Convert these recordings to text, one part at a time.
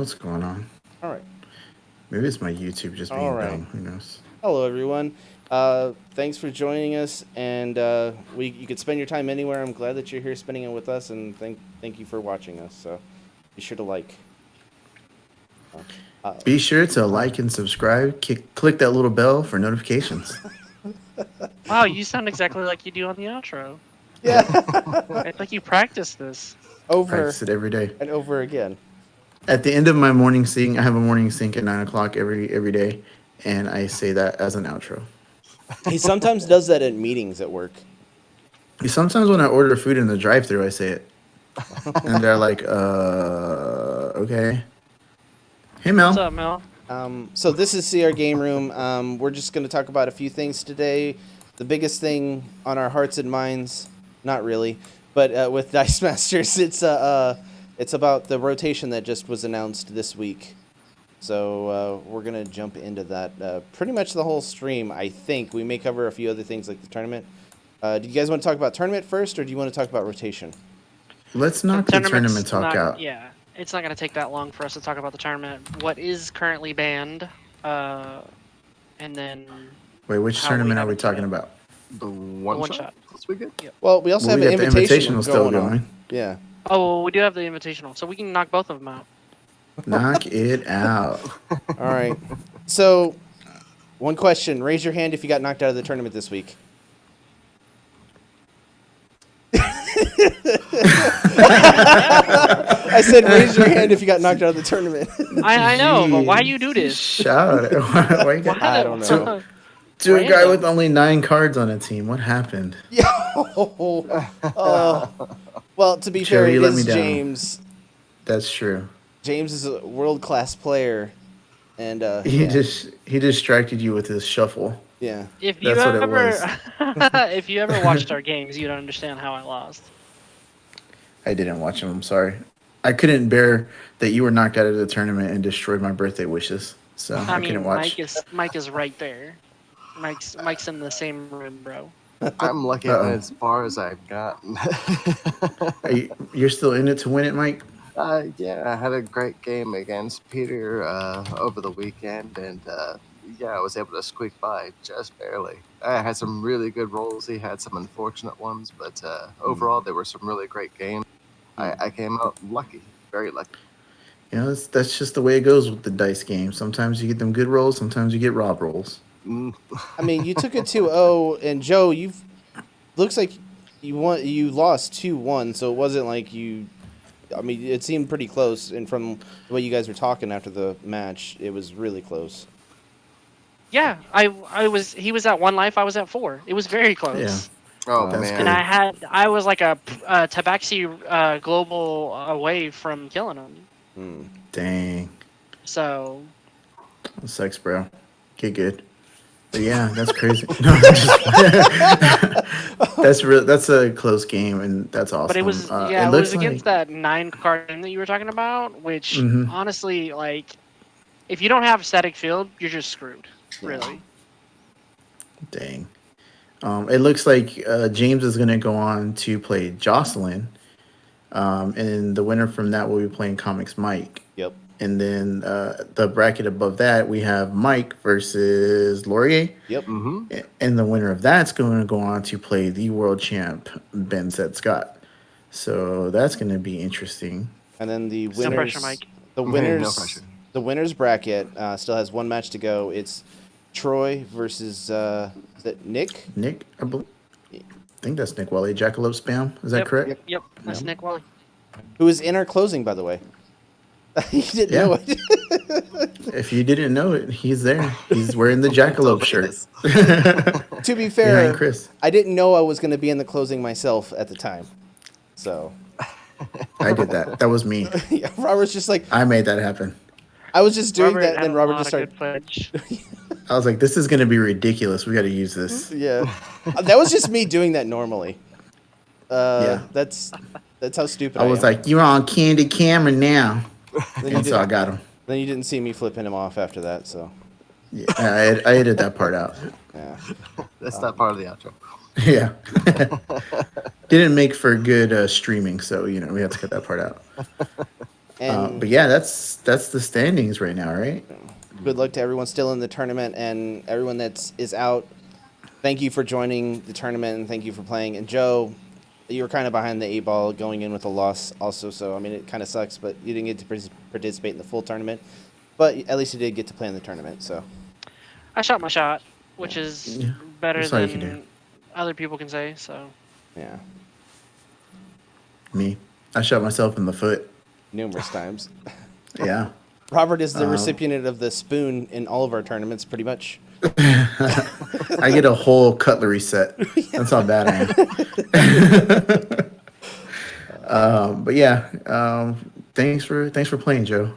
what's going on. All right. Maybe it's my YouTube just All being right. dumb. Who knows? Hello, everyone. Thanks for joining us, and you could spend your time anywhere. I'm glad that you're here spending it with us, and thank you for watching us. So be sure to like. Uh, uh, Be sure to like and subscribe. Click that little bell for notifications. Wow, you sound exactly like you do on the outro. yeah, It's like you practice this. over Practice it every day. and over again. At the end of my morning sync, I have a morning sync at 9 o'clock every day, and I say that as an outro. He sometimes does that at meetings at work. Sometimes when I order food in the drive-thru, I say it, and they're like, okay." Hey, What's Mel. up, Mel? So this is CR Game Room. We're just going to talk about a few things today. The biggest thing on our hearts and minds, not really, but with Dice Masters, it's about the rotation that just was announced this week. So we're gonna jump into that. Pretty much the whole stream, I think. We may cover a few other things like the tournament. Do you guys want to talk about tournament first, or do you want to talk about rotation? Let's The knock the tournament's tournament talk not. out. Yeah, it's not going to take that long for us to talk about the tournament. What is currently banned, uh, and then Wait, which how we tournament are have we it set talking up. about? The The one one shot shot. this weekend? Yep. Well, we also Well, have we an got the invitational invitational still going on. going. Yeah. Oh, well, we do have the invitational, so we can knock both of them out. Knock it out. All right. So, one question: raise your hand if you got knocked out of the tournament this week. I said, raise your hand if you got knocked out of the tournament. I know, but why you do this? Shout. Why you got I don't know. to a guy Random. with only 9 cards on a team? What happened? Yo. Well, to be Joe, fair, you it let me is down. James. That's true. James is a world-class player, and He yeah. he distracted you with his shuffle. Yeah. If you That's what it ever, was. if you ever watched our games, you'd understand how I lost. I didn't watch him. I'm sorry. I couldn't bear that you were knocked out of the tournament and destroyed my birthday wishes. So I I couldn't mean, watch. Mike is right there. Mike's in the same room, bro. I'm lucky Uh-oh. as far as I've gotten. You're still in it to win it, Mike? Yeah, I had a great game against Peter over the weekend, and yeah, I was able to squeak by just barely. I had some really good rolls. He had some unfortunate ones, but overall, there were some really great games. I came out lucky, very lucky. You know, that's just the way it goes with the dice game. Sometimes you get them good rolls, sometimes you get rob rolls. Mm. I mean, you took it 2-0, and Joe, you've looks like you lost 2-1, so it wasn't like you. I mean, it seemed pretty close, and from the way you guys were talking after the match, it was really close. Yeah, I was. He was at 1 life. I was at 4. It was very Yeah, close. Oh that's man, good. I was like a Tabaxi global away from killing him. Hmm. Dang. So That sucks, bro. Get good. But yeah, that's crazy. No, I'm just- that's real. That's a close game, and that's awesome. but it was It yeah, it was looks like. against that 9 card team that you were talking about, which Hmm. honestly, like, if you don't have static field, you're just screwed. Really. Dang. It looks like James is going to go on to play Jocelyn, and the winner from that will be playing Comics Mike. Yep. And then the bracket above that, we have Mike versus Laurier. Yep. hmm And the winner of that's going to go on to play the world champ, Ben Zed Scott. So that's going to be interesting. And then the No winners, pressure, Mike. the No winners, pressure. the winners bracket still has one match to go. It's Troy versus is that Nick? Nick, I think that's Nick Wally. Jackalope Spam. Is that Yep. correct? Yep. That's Yeah. Nick Wally. Who is in our closing, by the way. You didn't Yeah. know it. If you didn't know it, he's there. He's wearing the Jackalope shirt. To be Behind fair, Chris. I didn't know I was going to be in the closing myself at the time. So, I did that. That was me. yeah, Robert's just like, I made that happen. I was just doing Robert that, and had then a Robert lot just of good started. footage. I was like, this is going to be ridiculous. We got to use this. Yeah. That was just me doing that normally. Yeah. That's how stupid I I was am. like, you're on candid camera now. Then you, And so I did, got him. then you didn't see me flipping him off after that, so, Yeah, I edited that part out. yeah. That's not part of the outro. Yeah. Didn't make for good streaming, so, we have to cut that part out. And But yeah, that's the standings right now, right? good luck to everyone still in the tournament and everyone is out. Thank you for joining the tournament and thank you for playing. And Joe, you were kind of behind the 8 ball going in with a loss also. So, I mean, it kind of sucks, but you didn't get to participate in the full tournament. But at least you did get to play in the tournament, so. I shot my shot, which is Yeah. better That's all you can do. than other people can say. So Yeah, Me, I shot myself in the foot. numerous times. Yeah. Robert is the recipient of the spoon in all of our tournaments, pretty much. I get a whole cutlery set. That's how bad I am. But yeah, thanks for playing, Joe.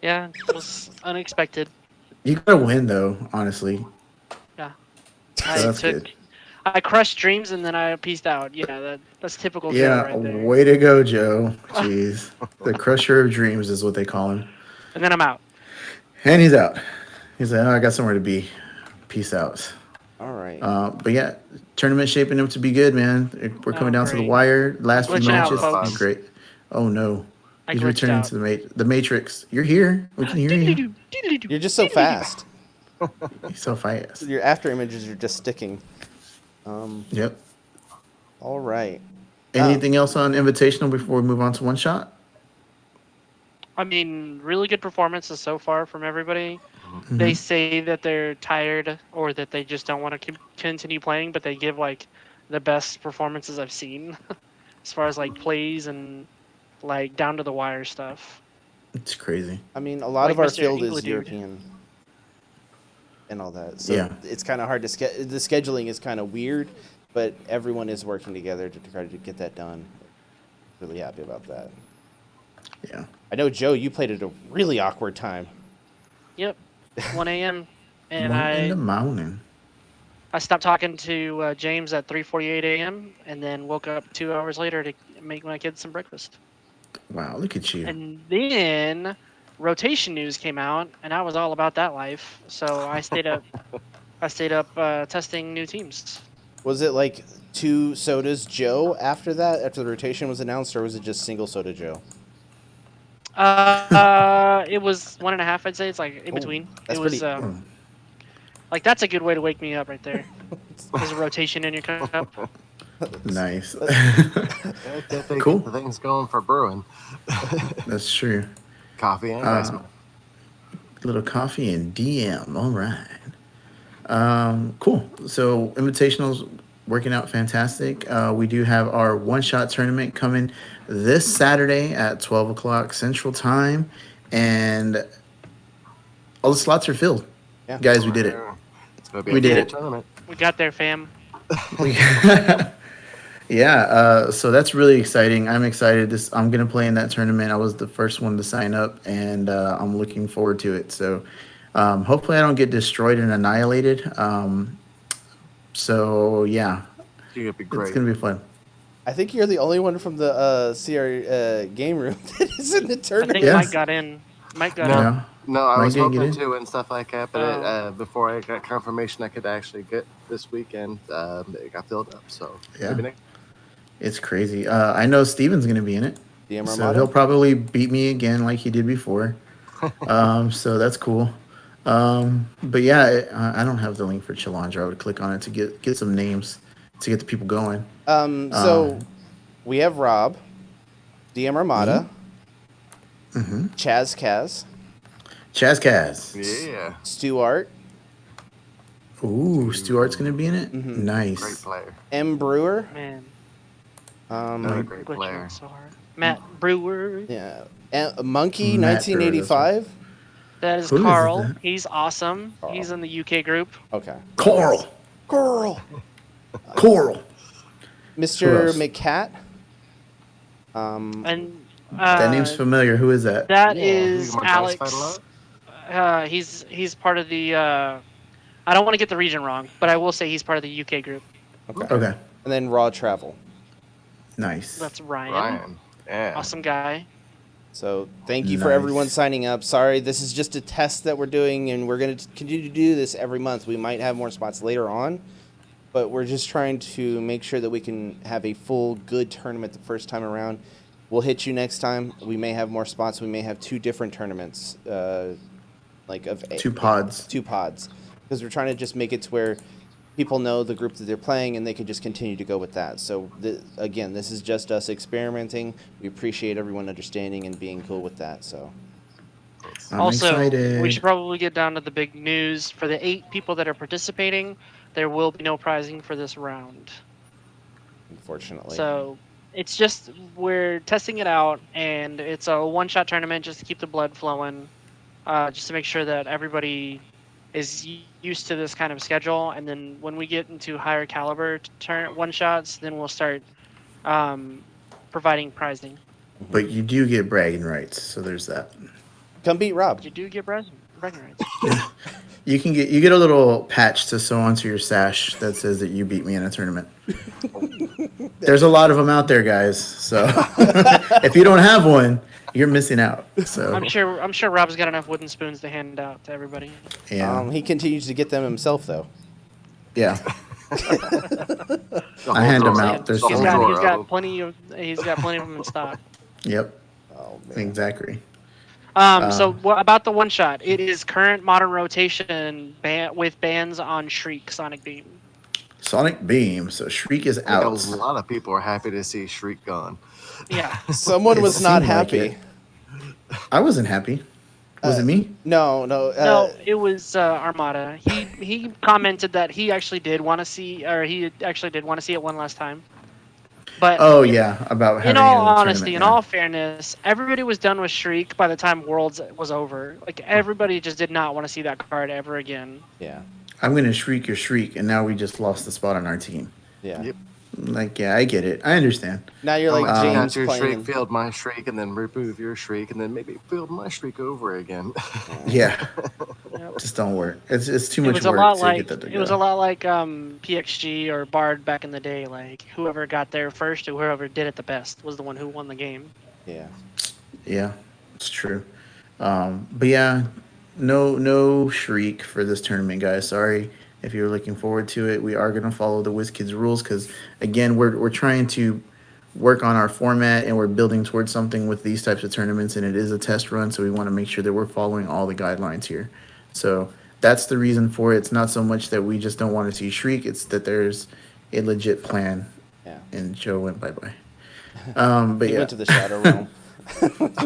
yeah, it was unexpected. You gotta win though, honestly. Yeah, So I that's took, good. I crushed dreams and then I pieced out. Yeah, that's typical Joe Yeah, right there. way to go, Joe. Jeez, the crusher of dreams is what they call him. And then I'm out. And he's out. He's like, oh, I got somewhere to be. Peace out. All right. But yeah, tournament shaping up to be good, man. We're coming Oh, down to the great. wire. Last few Glitching out, matches, folks. great. Oh no, I he's glitched returning out. to the Matrix. You're here. We can hear you. You're just so fast. He's so fast. Your after images are just sticking. Yep. All right. Anything else on Invitational before we move on to one shot? I mean, really good performances so far from everybody. Mm-hmm. They say that they're tired or that they just don't want to continue playing, but they give like the best performances I've seen as far as like plays and like down to the wire stuff. It's crazy. I mean, a lot Like of our Mr. field is Ingledude. European and all that. So Yeah. it's kind of hard to the scheduling is kind of weird, but everyone is working together to try to get that done. Really happy about that. Yeah. I know, Joe, you played at a really awkward time. Yep, 1 a.m. and One in the morning. I stopped talking to James at 3:48 a.m. and then woke up 2 hours later to make my kids some breakfast. Wow, look at you. And then rotation news came out, and I was all about that life. So I stayed up. I stayed up testing new teams. Was it like 2 sodas Joe after that, after the rotation was announced, or was it just single soda Joe? It was 1.5. I'd say it's like in Oh, between. that's It was pretty- like that's a good way to wake me up right there. There's a rotation in your cup. Nice. Yeah, definitely Cool. get the things going for brewing. That's true. Coffee and ice. Little coffee and DM. All right. Cool. So Invitational's working out fantastic. We do have our one-shot tournament coming this Saturday at 12 o'clock Central Time, and all the slots are filled. Yeah. Guys, we did it. It's gonna be We a did cool it. tournament. We got there, fam. Yeah, so that's really exciting. I'm excited. I'm gonna play in that tournament. I was the first one to sign up, and I'm looking forward to it. So hopefully I don't get destroyed and annihilated. So yeah, You're gonna be great. it's gonna be fun. I think you're the only one from the CR game room that is in the I tournament. think Yeah. Mike got in. Mike got No. in. Yeah. No, I Mike was didn't get hoping in? to and stuff like that, but Oh. before I got confirmation I could actually get this weekend, it got filled up. So Yeah. maybe next. It's crazy. I know Steven's gonna be in it, DM so Armada? he'll probably beat me again like he did before. So that's cool. But yeah, I don't have the link for Challenger. I would click on it to get some names to get the people going. So we have Rob, DM Armada, Chaz Kaz, Chaz Kaz. Yeah, Stuart, Ooh, Stuart's gonna be in it. great Nice. player. M Brewer, Man, Another great glitching player. so hard. Matt Brewer. yeah, Monkey Matt Brewer, 1985. That is Who is Carl. that? He's awesome. He's in the UK group. Okay. Coral. Girl. Coral. Who Mr. else? McCat. And That name's familiar. Who is that? that Yeah, is who my guys fight a Alex. lot? He's part of the. I don't want to get the region wrong, but I will say he's part of the UK group. Okay. Okay. And then Raw Travel. Nice. That's Ryan. Ryan. Yeah. Awesome guy. So thank you for Nice. everyone signing up. Sorry, this is just a test that we're doing, and we're going to continue to do this every month. We might have more spots later on, but we're just trying to make sure that we can have a full, good tournament the first time around. we'll hit you next time. We may have more spots. We may have 2 different tournaments, like of 2 pods. 2 pods, because we're trying to just make it to where people know the group that they're playing and they can just continue to go with that. So again, this is just us experimenting. We appreciate everyone understanding and being cool with that. So I'm Also, we excited. should probably get down to the big news. For the 8 people that are participating, there will be no prizing for this round. unfortunately, So it's just we're testing it out, and it's a one-shot tournament just to keep the blood flowing, just to make sure that everybody is used to this kind of schedule. And then when we get into higher caliber one-shots, then we'll start um, providing prizing. But you do get bragging rights, so there's that. come beat Rob. You do get bragging rights. You get a little patch to sew onto your sash that says that you beat me in a tournament. There's a lot of them out there, guys. So if you don't have one, you're missing out. So I'm sure Rob's got enough wooden spoons to hand out to everybody. yeah, He continues to get them himself, though. yeah. The I hand whole them drawer. out. There's The He's whole some- drawer got of 'em. plenty of them in stock. Yep, Oh man. exactly. So what about the one shot? It is current modern rotation with bans on Shriek Sonic Beam. Sonic Beam. So Shriek is Yeah, a out. lot of people are happy to see Shriek gone. Yeah. Someone It was not seemed like happy. it. I wasn't happy. Was it me? No. No, it was Armada. He commented that he actually did want to see it one last time. But Oh yeah, about having in it all in the honesty, in tournament, all fairness, everybody was done with Shriek by the time Worlds was over. Like everybody just did not want to see that card ever again. Yeah. yeah. I'm gonna shriek your shriek, and now we just lost the spot on our team. Yeah. Yep. Like, yeah, I get it. I understand. Now you're I'm like like, take out James your playing. shriek, field my shriek, and then remove your shriek, and then maybe field my shriek over again. Yeah, Yep. just don't work. It's too It much was a work lot to like get that to it was go. a lot like PXG or Bard back in the day. Like whoever got there first or whoever did it the best was the one who won the game. Yeah. Yeah, it's true. But yeah, no shriek for this tournament, guys. Sorry if you're looking forward to it. We are gonna follow the Wizkids rules because again, we're trying to work on our format and we're building towards something with these types of tournaments, and it is a test run, so we want to make sure that we're following all the guidelines here. So that's the reason for it. It's not so much that we just don't want to see shriek; it's that there's a legit plan. Yeah. And Joe went bye bye. But He yeah, went to the Shadow Realm.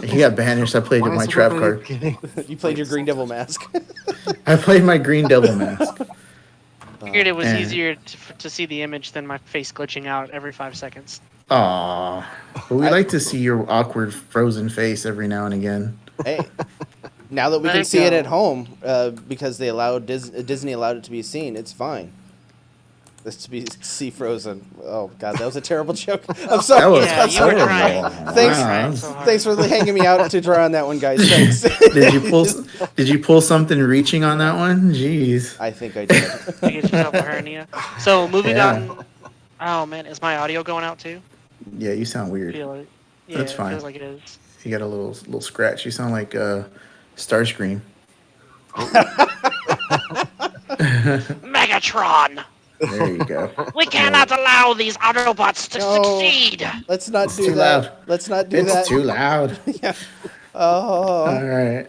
he got banished. I played Why with my is trap everybody card. getting- You played your Green Devil mask. I played my Green Devil mask. Figured it was and- easier to see the image than my face glitching out every 5 seconds. Aw. But we like to see your awkward frozen face every now and again. Hey, now that we Let can it see it go. at home, because they allowed Disney allowed it to be seen, it's fine. This to be see Frozen. Oh God, that was a terrible joke. I'm sorry. That was Yeah, I'm you were sorry. trying. Thanks. You were Wow. trying so hard. Thanks for hanging me out to draw on that one, guys. Thanks. Did you pull something reaching on that one? Jeez. I think I did. To get yourself a hernia. So moving Yeah. on. Oh man, is my audio going out too? Yeah, you sound I weird. feel it. Yeah, That's it fine. feels like it is. You got a little scratch. You sound like Starscream. Megatron! There you go. We cannot allow these Autobots to No. succeed! Let's not do too that. loud. Let's not do It's that. too loud. Oh. All right.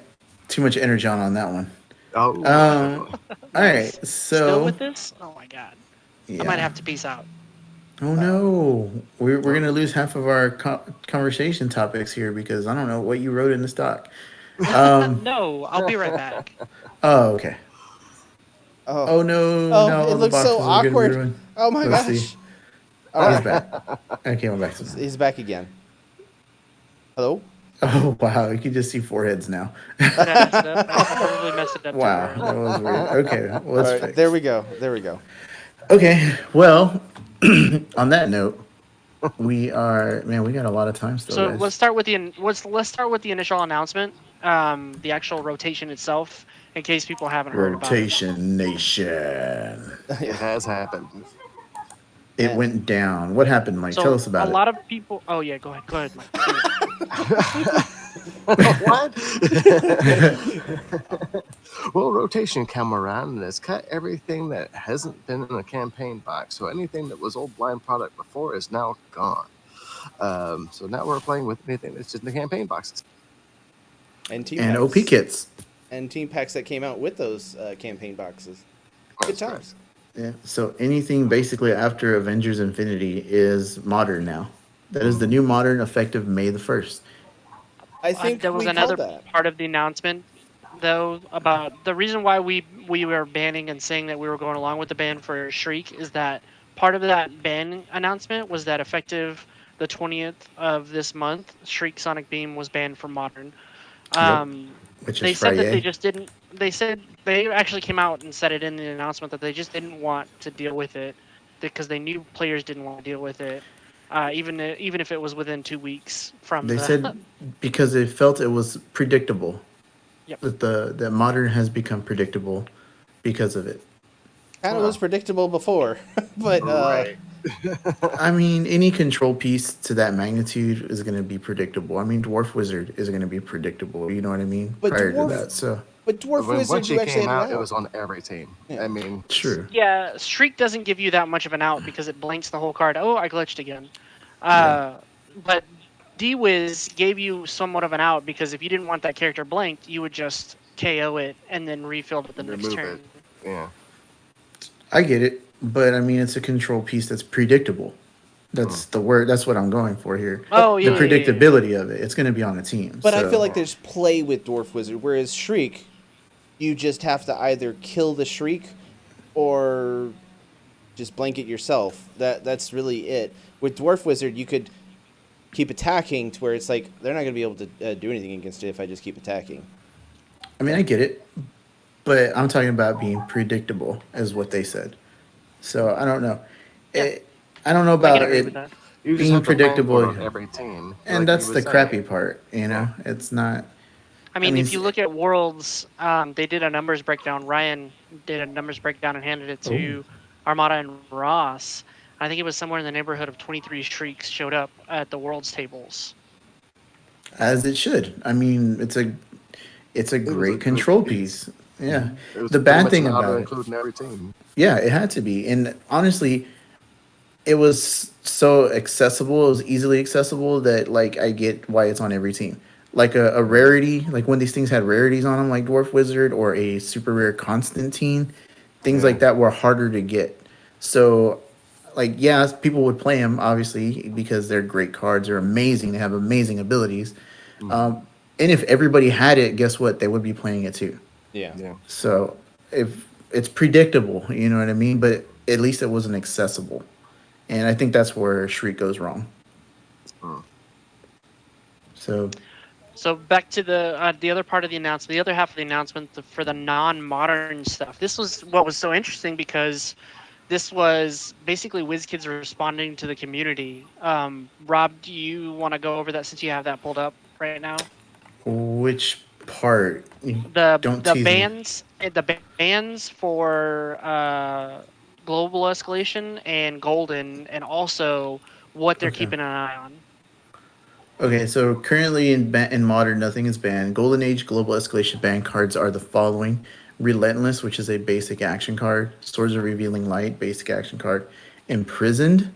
Too much energy on that one. Oh, All right. Still So with this? Oh my god. yeah. I might have to peace out. Oh no, we're gonna lose half of our conversation topics here because I don't know what you wrote in the stock. No, I'll be right back. Oh okay. Oh. Oh no, Oh, no, it the looks so boxes are gonna be awkward. ruined. Oh my Let's gosh. see. All He's right. back. Okay, I'm back to now. He's back again. Hello? Oh wow, you can just see foreheads now. I messed it up. I probably messed it up. Wow, too that early. was weird. Okay, well, All let's right, fix. there we go. There we go. Okay, well, on that note, we got a lot of time still. So guys. let's start with the initial announcement, the actual rotation itself, in case people haven't heard about it. Rotation Nation. it has happened. It went down. What happened, Mike? So Tell us about a it. lot of people. Oh yeah, go ahead, Mike. What? Well, rotation come around and it's cut everything that hasn't been in a campaign box. So anything that was old blind product before is now gone. So now we're playing with anything that's just in the campaign boxes. And team And OP packs kits. and team packs that came out with those campaign boxes. Good That's correct. times. Yeah. So anything basically after Avengers Infinity is modern now. That is the Mhm. new modern effective May 1st. I think There was we called another that. part of the announcement, though, about the reason why we were banning and saying that we were going along with the ban for Shriek is that part of that ban announcement was that effective the 20th of this month, Shriek Sonic Beam was banned from Modern. Yep. Um, Which is they said that they Friday. just didn't. They said they actually came out and said it in the announcement that they just didn't want to deal with it because they knew players didn't want to deal with it, even if it was within 2 weeks from They the. said because they felt it was predictable Yep. that the modern has become predictable because of it. Kind of Huh. was predictable before, but Right. I mean, any control piece to that magnitude is going to be predictable. I mean, Dwarf Wizard is going to be predictable. You know what I mean? but Prior to dwarf that, so but dwarf When wizard she you actually came had it out, it out. was on every team. Yeah. I mean, true. Yeah, Shriek doesn't give you that much of an out because it blanks the whole card. Oh, I glitched again. Yeah. But D-Wiz gave you somewhat of an out because if you didn't want that character blanked, you would just KO it and then refill it the next remove it. turn. Yeah. I get it, but I mean, it's a control piece that's predictable. Mm. That's the word. That's what I'm going for here. Oh The yeah, yeah, yeah, yeah. predictability of it. It's going to be on the team. But I feel So like there's play with dwarf wizard, whereas shriek, you just have to either kill the shriek or just blanket yourself. That's really it. With dwarf wizard, you could keep attacking to where it's like they're not going to be able to do anything against it if I just keep attacking. I mean, I get it, but I'm talking about being predictable, is what they said. So I don't know. Yeah, It, I don't know I can about agree it with that. You just being have to land one predictable, on every team, and like you that's were the crappy saying. part. Yeah. It's not. I I mean, mean, if you look at Worlds, they did a numbers breakdown. Ryan did a numbers breakdown and handed it oh, to Armada and Ross. I think it was somewhere in the neighborhood of 23 Shrieks showed up at the Worlds tables. as it should. I mean, it's a It was a great good control piece. piece. Yeah. It was The pretty bad much thing an auto about it, include in every team. yeah, it had to be. And honestly, it was so accessible. It was easily accessible that like I get why it's on every team. Like a rarity, like when these things had rarities on them, like Dwarf Wizard or a super rare Constantine, things Yeah. like that were harder to get. So, like, yeah, people would play them obviously because they're great cards. They're amazing. They have amazing abilities. Hmm. And if everybody had it, guess what? They would be playing it too. Yeah. Yeah. So if it's predictable, you know what I mean. But at least it wasn't accessible. And I think that's where Shriek goes wrong. Mm. So, So back to the other part of the announcement, the other half of the announcement for the non-modern stuff. This was what was so interesting because this was basically WizKids responding to the community. Rob, do you want to go over that since you have that pulled up right now? which part? Don't The tease me. bans for global escalation and golden, and also what they're Okay. keeping an eye on. Okay, so currently in modern, nothing is banned. Golden Age Global Escalation ban cards are the following: Relentless, which is a basic action card; Swords of Revealing Light, basic action card; Imprisoned,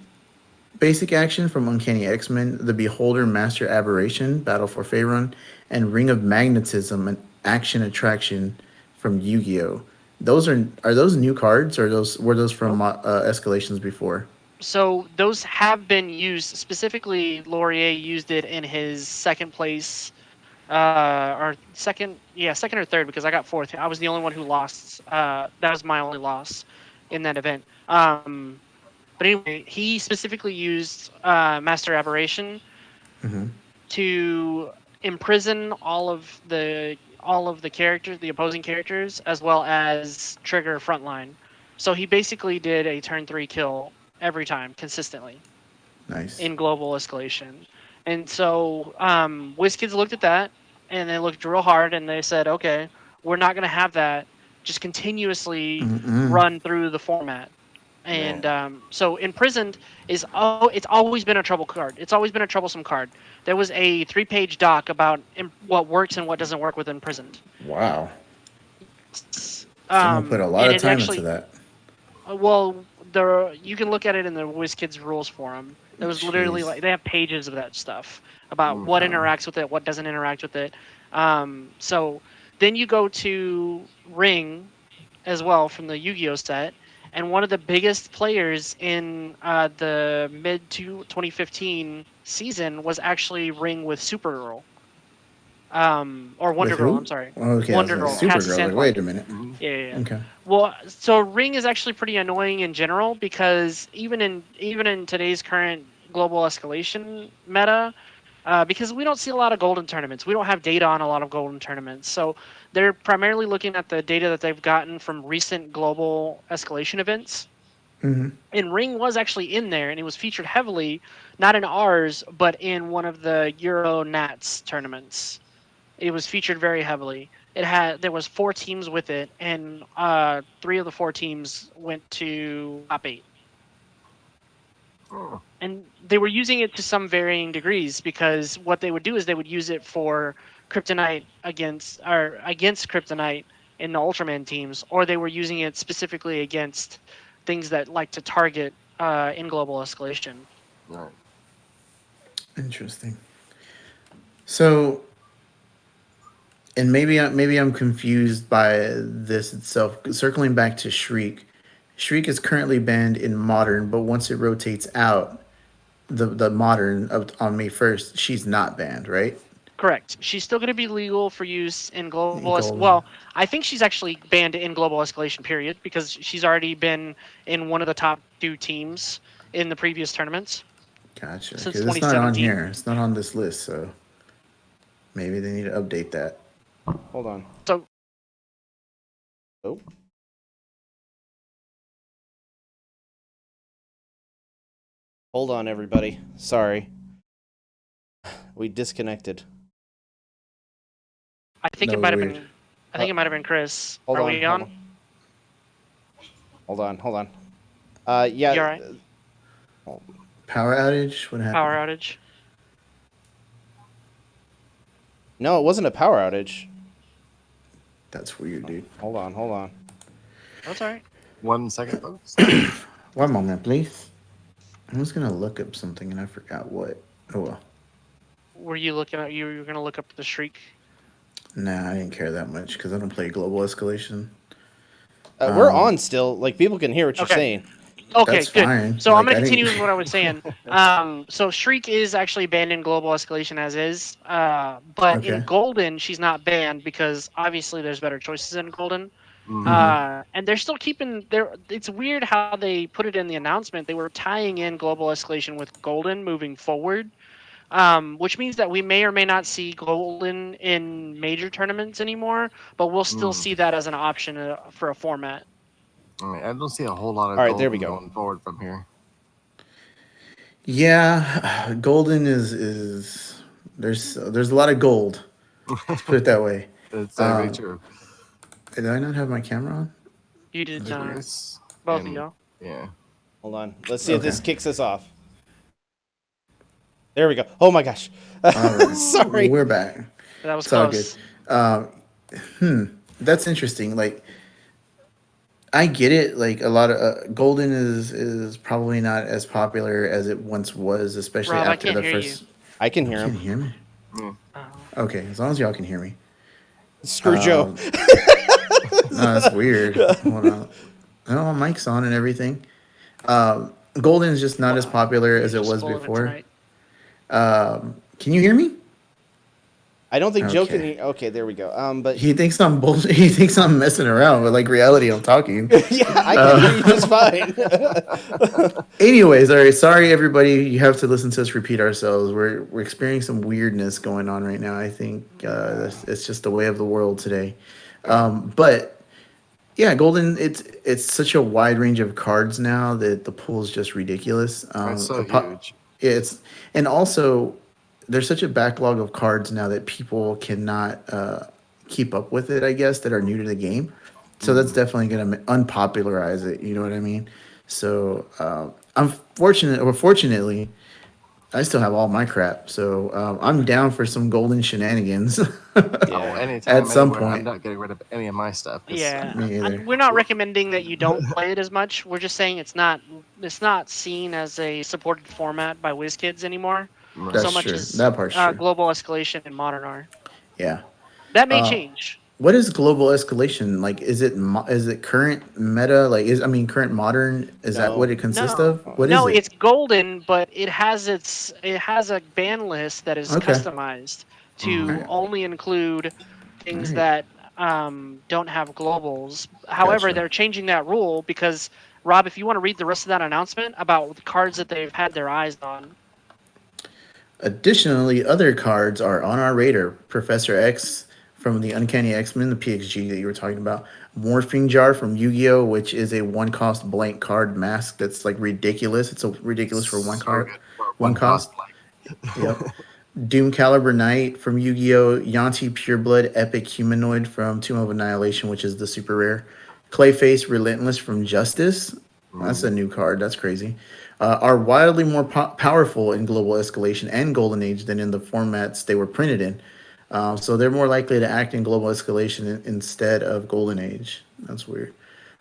basic action from Uncanny X Men; The Beholder, Master Aberration, Battle for Faerun; and Ring of Magnetism, an action attraction from Yu Gi Oh. Those are those new cards, or those were those from Nope. escalations before? So those have been used. Specifically, Laurier used it in his second place, or second, yeah, second or third, because I got fourth. I was the only one who lost. That was my only loss in that event. But anyway, he specifically used Master Aberration Hmm. to imprison all of the characters, the opposing characters, as well as trigger frontline. So he basically did a turn 3 kill every time consistently Nice. in global escalation. And so WizKids looked at that and they looked real hard and they said, okay, we're not going to have that just continuously Mm-mm. run through the format. And Man. so imprisoned it's always been a trouble card. It's always been a troublesome card. There was a 3-page doc about what works and what doesn't work with imprisoned. Wow. Yes. Someone put a lot And of it time into actually that. well, you can look at it in the WizKids rules forum. It was literally Jeez. like they have pages of that stuff about what Wow. interacts with it, what doesn't interact with it. So then you go to Ring as well from the Yu-Gi-Oh set, and one of the biggest players in the mid to 2015 season was actually Ring with Supergirl, or With Wonder Girl. I'm who? sorry, Oh, okay, I was Wonder like Girl, Cassie Supergirl. Like, wait a Sanford. minute. Mhm. Yeah, yeah, yeah. Okay. Well, so Ring is actually pretty annoying in general because even in today's current global escalation meta, because we don't see a lot of golden tournaments. We don't have data on a lot of golden tournaments. So they're primarily looking at the data that they've gotten from recent global escalation events. Mm-hmm. And Ring was actually in there, and it was featured heavily, not in ours, but in one of the Euro Nats tournaments. It was featured very heavily. There was 4 teams with it, and 3 of the 4 teams went to top 8. Oh, And they were using it to some varying degrees because what they would do is they would use it for kryptonite against kryptonite in the Ultraman teams, or they were using it specifically against things that like to target in global escalation. right. Interesting. So, and maybe I'm confused by this itself. Circling back to Shriek, Shriek is currently banned in modern, but once it rotates out, the modern on May 1st, she's not banned, right? Correct. She's still going to be legal for use in global. Golden. Well, I think she's actually banned in global escalation. Period, because she's already been in one of the top 2 teams in the previous tournaments Gotcha. since Because it's not on 2017. here. It's not on this list, so maybe they need to update that. Hold on. So Oh. Hold on, everybody. Sorry. We disconnected. I think That it was might have weird. been. I think it might have been Chris. Hold Are on. we Hold on? on. Hold on. Yeah. You all right? Power outage? What Power happened? outage. No, it wasn't a power outage. That's weird, dude. Hold on. That's all right. 1 second, folks. One moment, please. I was gonna look up something and I forgot what. Oh well. Were you looking at? You were gonna look up the Shriek. Nah, I didn't care that much because I don't play global escalation. We're on still. Like, people can hear what you're Okay. saying. Okay, That's good. fine. So I'm Like gonna I continue didn't. with what I was saying. So Shriek is actually banned in global escalation as is, but in Okay. Golden she's not banned because obviously there's better choices in Golden. Mhm. Mm-hmm. And they're still keeping there. It's weird how they put it in the announcement. They were tying in global escalation with Golden moving forward, which means that we may or may not see Golden in major tournaments anymore, but we'll still Mm. see that as an option for a format. I mean, I don't see a whole lot All of right, there we golden go. going forward from here. Yeah, golden is there's a lot of gold. Let's put it that way. That's very Um, true. did I not have my camera on? You did That's not, weird. Chris both of and y'all. yeah. Hold on. Let's see if Okay. this kicks us off. There we go. Oh my gosh. All right. Sorry. We're back. That was It's all good. close. Um, that's interesting. Like I get it. Like a lot of golden is probably not as popular as it once was, especially Rob, I after can't the hear you. first. I can You hear can't him. hear me. Yeah. Oh. Okay, as long as y'all can hear me. Screw Joe. No, that's weird. Hold on. No, my mic's on and everything. Golden is just not as Wow. popular You're as it just was full of it before. tonight. Can you hear me? I don't think Joe can Okay. hear. Okay, there we go. But He thinks I'm bullshit. He thinks I'm messing around, but like reality, I'm talking. yeah, I can hear you just fine. Anyways, all right. Sorry, everybody. You have to listen to us repeat ourselves. We're experiencing some weirdness going on right now. I think it's just the way of the world today. But yeah, Golden. It's such a wide range of cards now that the pool is just ridiculous. That's so huge. It's and also there's such a backlog of cards now that people cannot keep up with it. I guess that are new to the game. So that's Mm. definitely going to unpopularize it. You know what I mean? So I'm fortunate, or fortunately, I still have all my crap. So I'm down for some golden shenanigans Oh, Yeah. at anytime, some anywhere. I'm point. not getting rid of any of my stuff. 'Cause, Yeah, Me either. and we're not recommending that you don't play it as much. We're just saying it's it's not seen as a supported format by WizKids anymore, so That's Right. much true. as That part's true. global escalation and modern are. Yeah. That may change. What is global escalation? Like, is it current meta? Like, current modern? Is that what No. it consists No, of? What is no, it? it's golden, but it has a ban list that is Okay. customized All to right. only include All things right. that don't have globals. However, Gotcha. they're changing that rule because Rob, if you want to read the rest of that announcement about the cards that they've had their eyes on, Additionally, other cards are on our radar. Professor X from the Uncanny X-Men, the PXG that you were talking about. Morphing Jar from Yu-Gi-Oh, which is a one-cost blank card mask that's like ridiculous. It's so ridiculous for one So card, good for one one cost. cost blank. Yep. Doom Caliber Knight from Yu-Gi-Oh! Yanti Pureblood Epic Humanoid from Tomb of Annihilation, which is the super rare. Clayface Relentless from Justice. That's a Mhm. new card. That's crazy. Are wildly more powerful in Global Escalation and Golden Age than in the formats they were printed in. So they're more likely to act in Global Escalation instead of Golden Age. That's weird.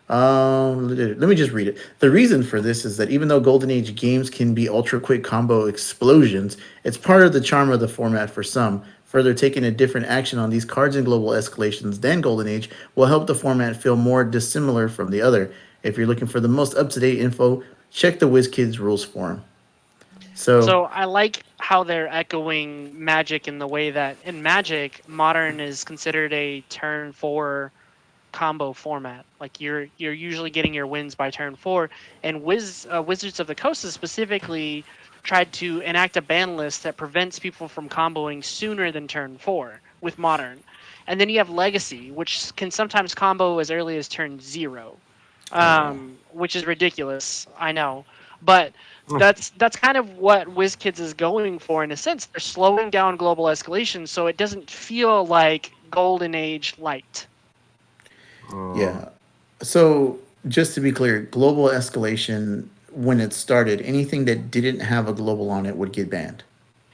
Let me just read it. The reason for this is that even though Golden Age games can be ultra quick combo explosions, it's part of the charm of the format for some. Further, taking a different action on these cards in global escalations than Golden Age will help the format feel more dissimilar from the other. If you're looking for the most up to date info, check the WizKids rules forum. So, so I like how they're echoing Magic in the way that in Magic, modern is considered a turn 4 combo format. Like you're usually getting your wins by turn 4, and Wizards of the Coast has specifically tried to enact a ban list that prevents people from comboing sooner than turn 4 with modern. And then you have Legacy, which can sometimes combo as early as turn 0. Which is ridiculous, I know. But that's kind of what WizKids is going for in a sense. They're slowing down global escalation so it doesn't feel like Golden Age light. Mm, yeah. So, just to be clear, global escalation, when it started, anything that didn't have a global on it would get banned.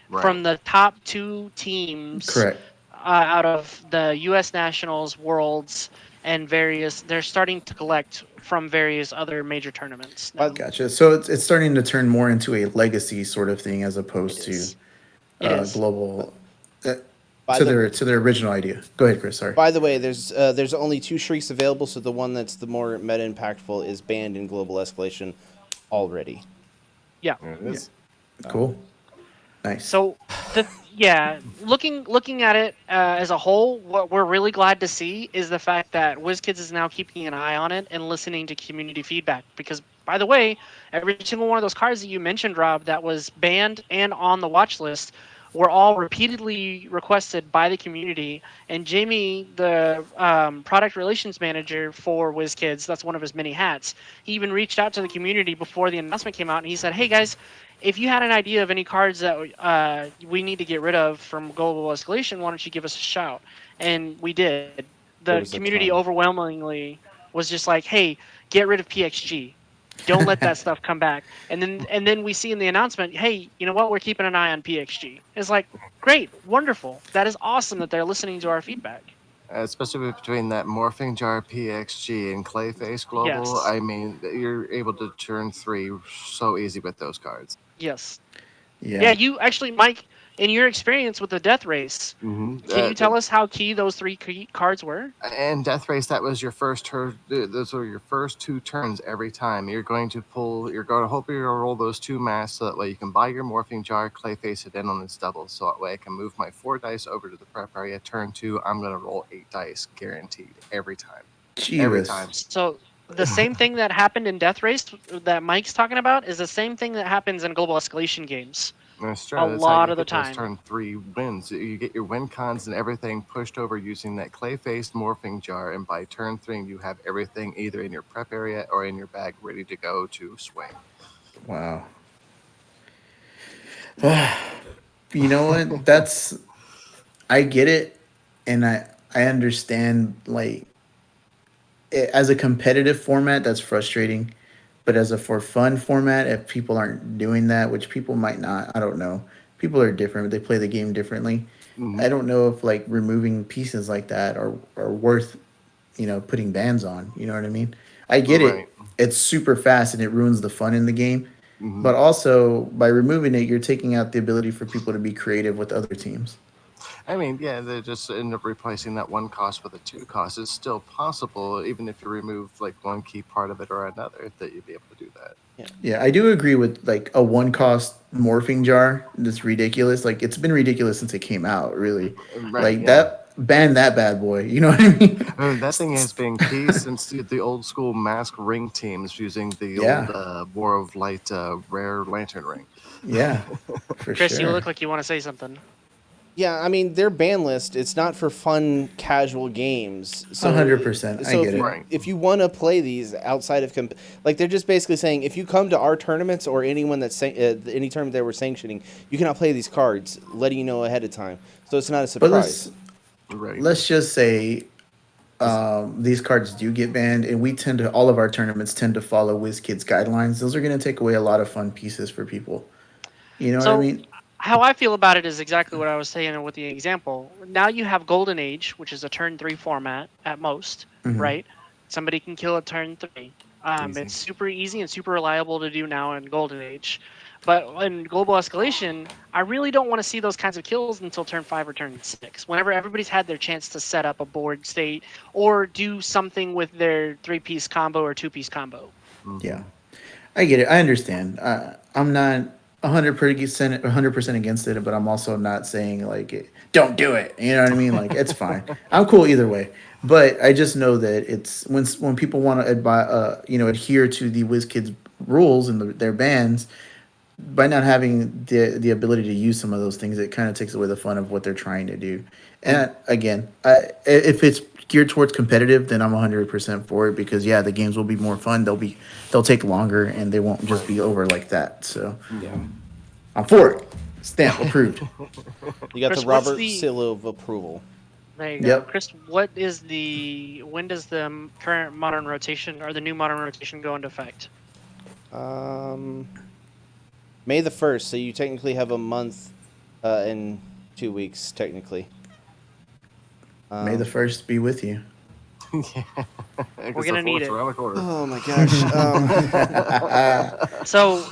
right. From the top two teams Correct. out of the U.S. Nationals, Worlds, and various, they're starting to collect from various other major tournaments By now. Gotcha. So it's starting to turn more into a legacy sort of thing as It opposed to is. It is. global uh, by the to their original idea. Go ahead, Chris. Sorry. by the way, there's only two shrieks available, so the one that's the more meta impactful is banned in global escalation already. Yeah. There it Yeah. is. Cool. Nice. So looking at it as a whole, what we're really glad to see is the fact that WizKids is now keeping an eye on it and listening to community feedback. Because by the way, every single one of those cards that you mentioned, Rob, that was banned and on the watch list, were all repeatedly requested by the community. And Jamie, the product relations manager for WizKids, that's one of his many hats. He even reached out to the community before the announcement came out, and he said, "Hey guys, if you had an idea of any cards that we need to get rid of from global escalation, why don't you give us a shout?" And we did. The There was a community ton. overwhelmingly was just like, "Hey, get rid of PXG. Don't let that stuff come back." And then we see in the announcement, "Hey, you know what? We're keeping an eye on PXG." It's like, great, wonderful. That is awesome that they're listening to our feedback. Especially between that morphing jar PXG and Clayface Global. Yes, I mean, you're able to turn three so easy with those cards. yes, yeah. Yeah. You actually, Mike, in your experience with the death race, Hmm. can you tell us how key those three key cards were? And Death Race, that was your first turn. Those were your first two turns every time. You're going to pull. You're going to hope you're going to roll those two masks so that way you can buy your morphing jar, Clayface it in on its double. So that way I can move my 4 dice over to the prep area. Turn two, I'm going to roll 8 dice, guaranteed every time. Every Jeebus. time. So the same thing that happened in Death Race that Mike's talking about is the same thing that happens in global escalation games That's a true. That's how lot you of the get those time. turn three wins. You get your win cons and everything pushed over using that clay faced morphing jar. And by turn three, you have everything either in your prep area or in your bag ready to go to swing. Wow. You know what? That's I get it, and I understand like as a competitive format, that's frustrating. But as a for fun format, if people aren't doing that, which people might not, I don't know. People are different. They play the game differently. Hmm. I don't know if like removing pieces like that are worth putting bans on. You know what I mean? I get it. Right. It's super fast and it ruins the fun in the game. Hmm. But also by removing it, you're taking out the ability for people to be creative with other teams. I mean, yeah, they just end up replacing that one cost with a two cost. It's still possible, even if you remove like one key part of it or another, that you'd be able to do that. Yeah. Yeah, I do agree with like a one cost morphing jar. That's ridiculous. Like it's been ridiculous since it came out, really. Right, Like yeah. that ban that bad boy. You know what I mean? That thing has been key since the old school mask ring teams using the old Yeah. War of Light rare lantern ring. Yeah. For Chris, you sure. look like you want to say something. Yeah, I mean their ban list. It's not for fun, casual games. A So, 100%. I so get if it. you Right. if you want to play these outside of like they're just basically saying if you come to our tournaments or anyone that's any tournament that we're sanctioning, you cannot play these cards, letting you know ahead of time. So it's not a But surprise. Right. let's just say these cards do get banned, and we tend to all of our tournaments tend to follow WizKids guidelines. Those are going to take away a lot of fun pieces for people. You know what I So mean? how I feel about it is exactly what I was saying with the example. Now you have Golden Age, which is a turn 3 format at most, Hmm. right? Somebody can kill a turn 3. It's Easy. super easy and super reliable to do now in Golden Age. But in Global Escalation, I really don't want to see those kinds of kills until turn 5 or turn 6. Whenever everybody's had their chance to set up a board state or do something with their 3-piece combo or 2-piece combo. Yeah, Hmm. I get it. I understand. I'm not 100% against it, but I'm also not saying like don't do it. You know what I mean? Like it's fine. I'm cool either way. But I just know that it's when people want to adhere to the WizKids rules and their bans, by not having the ability to use some of those things, it kind of takes away the fun of what they're trying to do. And again, if it's geared towards competitive, then I'm 100% for it because yeah, the games will be more fun. They'll take longer and they won't just Right. be over like that. So Yeah. Hmm. I'm for it. Stamp approved. You got the Chris, what's Robert the seal of approval. There you go. Yep. Chris, when does the current modern rotation or the new modern rotation go into effect? Um, May the 1st, so you technically have a month and 2 weeks, technically. May the Um, first be with you. Yeah. We're Because the gonna need fourth's it. around the corner. oh my gosh. So,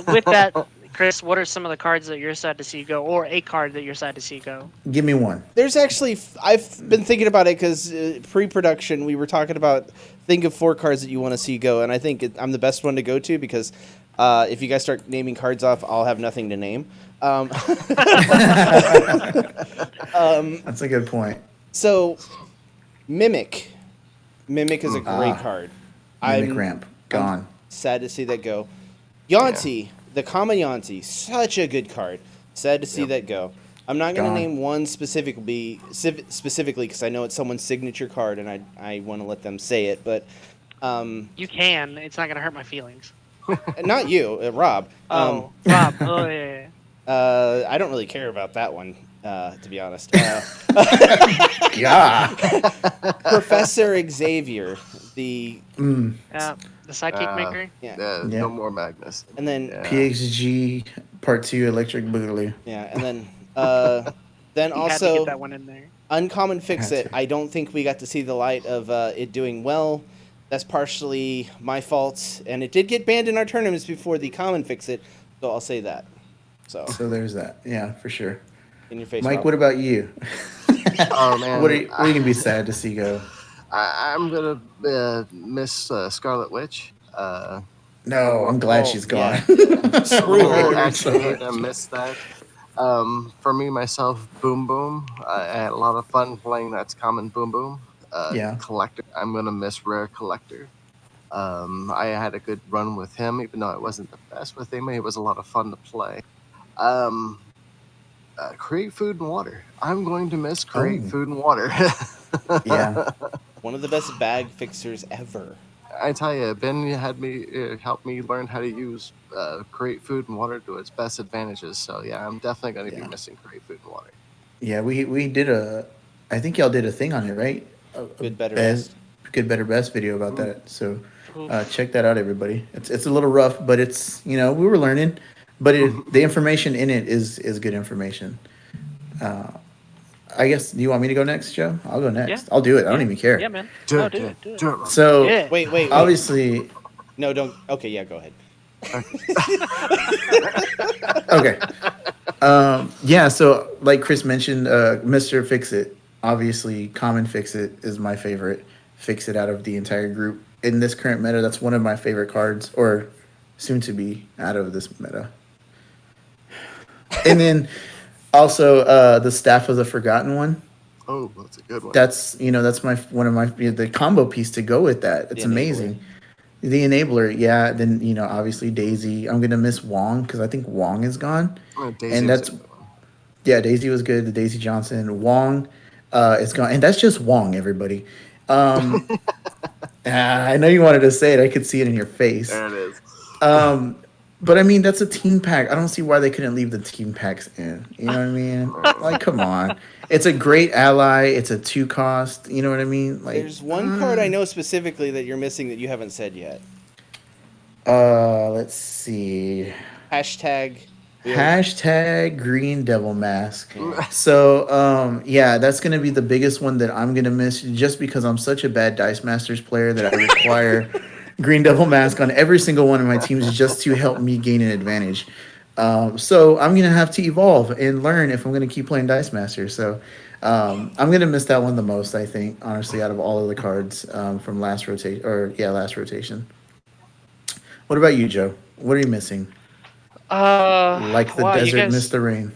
with that, Chris, what are some of the cards that you're sad to see go, or a card that you're sad to see go? Give me one. There's actually, I've been thinking about it because pre-production, we were talking about think of 4 cards that you want to see go, and I think I'm the best one to go to because if you guys start naming cards off, I'll have nothing to name. Um, That's a good point. so, Mimic. Mimic is a great Ah, card. mimic I'm ramp I'm gone. sad to see that go. Yeah. Yanti, the common Yanti, such a good card. Sad to see Yep. that go. I'm not gonna Gone. name one specifically because I know it's someone's signature card and I want to let them say it, but You can. It's not gonna hurt my feelings. not you, Rob. Oh, Rob. Oh yeah. I don't really care about that one, to be honest. Yeah. Professor Xavier, the Yeah. The sidekick Uh, maker. yeah, No Yeah. more Magnus. and then Yeah. PXG Part 2 Electric Boogaloo. yeah, and then He had to get also that one in there. Uncommon Fix Had It. to. I don't think we got to see the light of it doing well. That's partially my fault, and it did get banned in our tournaments before the Common Fix It, so I'll say that. So So there's that. Yeah, for sure. in your face, Mike, Rob. what about you? Oh man, What are you gonna be sad to see go? I'm gonna miss Scarlet Witch. No, I'm glad Oh she's yeah, gone. screw Oh, her. actually, hate to miss that. For me myself, Boom Boom. I had a lot of fun playing that's common Boom Boom. Yeah. Collector. I'm gonna miss Rare Collector. I had a good run with him, even though it wasn't the best with him. It was a lot of fun to play. Um, Create Food and Water. I'm going to miss Create Oh, Food and Water. yeah. One of the best bag fixers ever. I tell you, Ben had me help me learn how to use Create Food and Water to its best advantages. So yeah, I'm definitely going to be Yeah. missing Create Food and Water. Yeah, we did I think y'all did a thing on it, right? A Good, better, best best. good better best video about Mm. that. So Oof. check that out everybody. It's a little rough, but it's, we were learning, but the information in it is good information. I guess, do you want me to go next, Joe? I'll go Yeah, next. I'll do it. I don't yeah, even care. yeah, man. Do No, it, do dude. it, do it. Do it, man. So Yeah. Wait. obviously, No, don't. Okay, yeah, go ahead. okay. Yeah, so like Chris mentioned, Mr. Fix It. Obviously, Common Fix It is my favorite Fix It out of the entire group. In this current meta, that's one of my favorite cards, or soon to be out of this meta. And then also the Staff of the Forgotten one. Oh, that's a good one. That's my one of my the combo piece to go with that. The It's enabler. amazing. The enabler, yeah. Then obviously Daisy. I'm gonna miss Wong because I think Wong is gone, Daisy and was a that's good one. yeah. Daisy was good. The Daisy Johnson. Wong is gone, and that's just Wong. Everybody. Um, I know you wanted to say it. I could see it in your face. There it is. But I mean, that's a team pack. I don't see why they couldn't leave the team packs in. You know what I mean? Like, come on. It's a great ally. It's a two cost. You know what I mean? Like, There's one card I know specifically that you're missing that you haven't said yet. let's see. Hashtag. Hashtag Green Devil Mask. Yeah. So, yeah, that's gonna be the biggest one that I'm gonna miss, just because I'm such a bad Dice Masters player that I require Green Devil Mask on every single one of my teams just to help me gain an advantage. So I'm gonna have to evolve and learn if I'm gonna keep playing Dice Masters. So, I'm gonna miss that one the most. I think, honestly, out of all of the cards from last rotation, or yeah, last rotation. What about you, Joe? What are you missing? Like the Wow, desert missed the rain.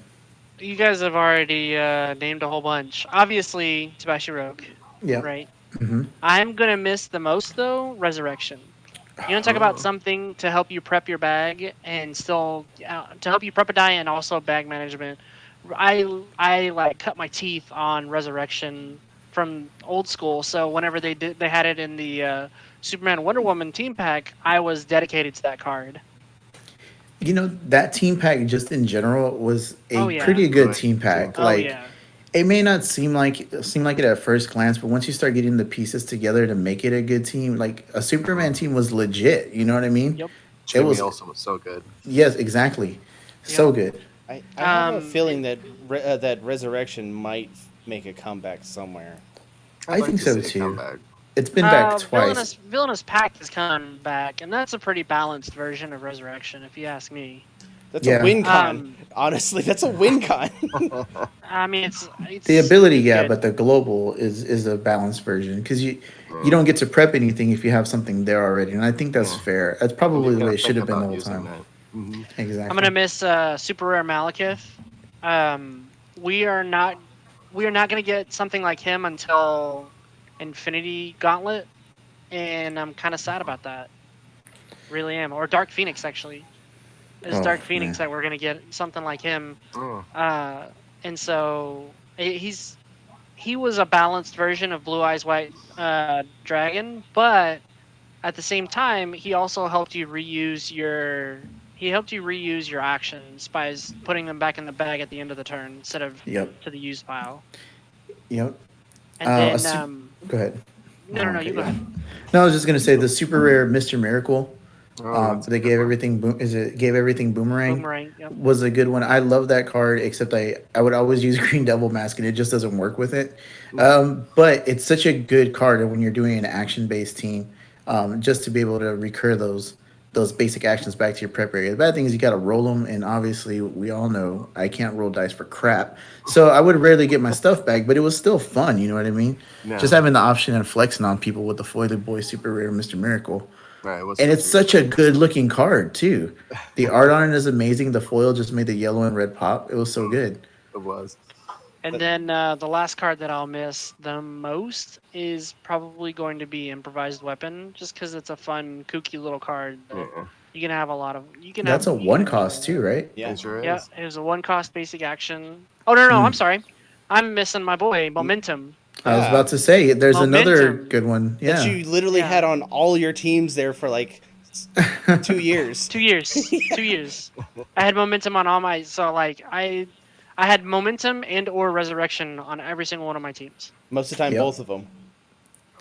you guys have already named a whole bunch. Obviously, Sebastian Rogue, Yep. right? Hmm. I'm gonna miss the most though, Resurrection. You want to talk about Oh, something to help you prep your bag and still to help you prep a die and also bag management. I like cut my teeth on Resurrection from old school. So whenever they had it in the Superman Wonder Woman team pack, I was dedicated to that card. That team pack just in general was Oh a yeah. pretty good great team team pack. Oh pack. Like, yeah. it may not seem like it at first glance, but once you start getting the pieces together to make it a good team, like a Superman team was legit. You know what I mean? Yep. It Jimmy was, Olsen was so good. yes, exactly, Yep. so good. I have a feeling And that that Resurrection might make a comeback somewhere. I'd I like think to so see it come too. back. It's been back twice. Villainous Pact is coming back, and that's a pretty balanced version of Resurrection, if you ask me. That's a Yeah, win con. Um, Honestly, that's a win con. I mean, the ability, it's yeah, good. but the global is a balanced version because you Yeah. don't get to prep anything if you have something there already, and I think that's Yeah. fair. That's And probably you've the got way to it should think have been the about whole using time. that. Hmm. I'm Exactly. gonna miss Super Rare Malekith. Um, we are not we are not gonna get something like him until Infinity Gauntlet, and I'm kind of sad about that. Really am. Or Dark Phoenix actually. It's Oh Dark Phoenix man. that we're gonna get something like him. Yeah. And so he was a balanced version of Blue Eyes White Dragon, but at the same time, he helped you reuse your actions by putting them back in the bag at the end of the turn instead of Yep. to the use pile. Yep. And then A. Go ahead. I no, don't no, no, want to you cut go you off. ahead. No, I was just gonna say the super rare Mr. Miracle. Oh, that's a They good gave one. everything. Is it gave everything boomerang? Boomerang. Yep. Was a good one. I love that card. Except I would always use Green Devil Mask and it just doesn't work with it. But it's such a good card when you're doing an action based team. Just to be able to recur those basic actions back to your prep area. The bad thing is you got to roll them, and obviously we all know I can't roll dice for crap. So I would rarely get my stuff back, but it was still fun. You know what I mean? Just No, having the option and flexing on people with the Foiler Boy Super Rare Mr. Miracle. right. It was And such it's a good such a card. good looking card too. The art on it is amazing. The foil just made the yellow and red pop. It was so good. It was. And But then the last card that I'll miss the most is probably going to be Improvised Weapon, just because it's a fun, kooky little card that Yeah, you can have a lot of. That's a You can one have many cost too, with. right? yeah, it sure Yeah, is. it was a one cost basic action. Oh no, no, no, I'm sorry. I'm missing my boy, Momentum. I was yeah. about to say there's another good Momentum. one. That Yeah. you literally Yeah. had on all your teams there for like 2 years. 2 years. 2 years. I had momentum on all my I had momentum and or resurrection on every single one of my teams. Most of the time, Yep. both of them.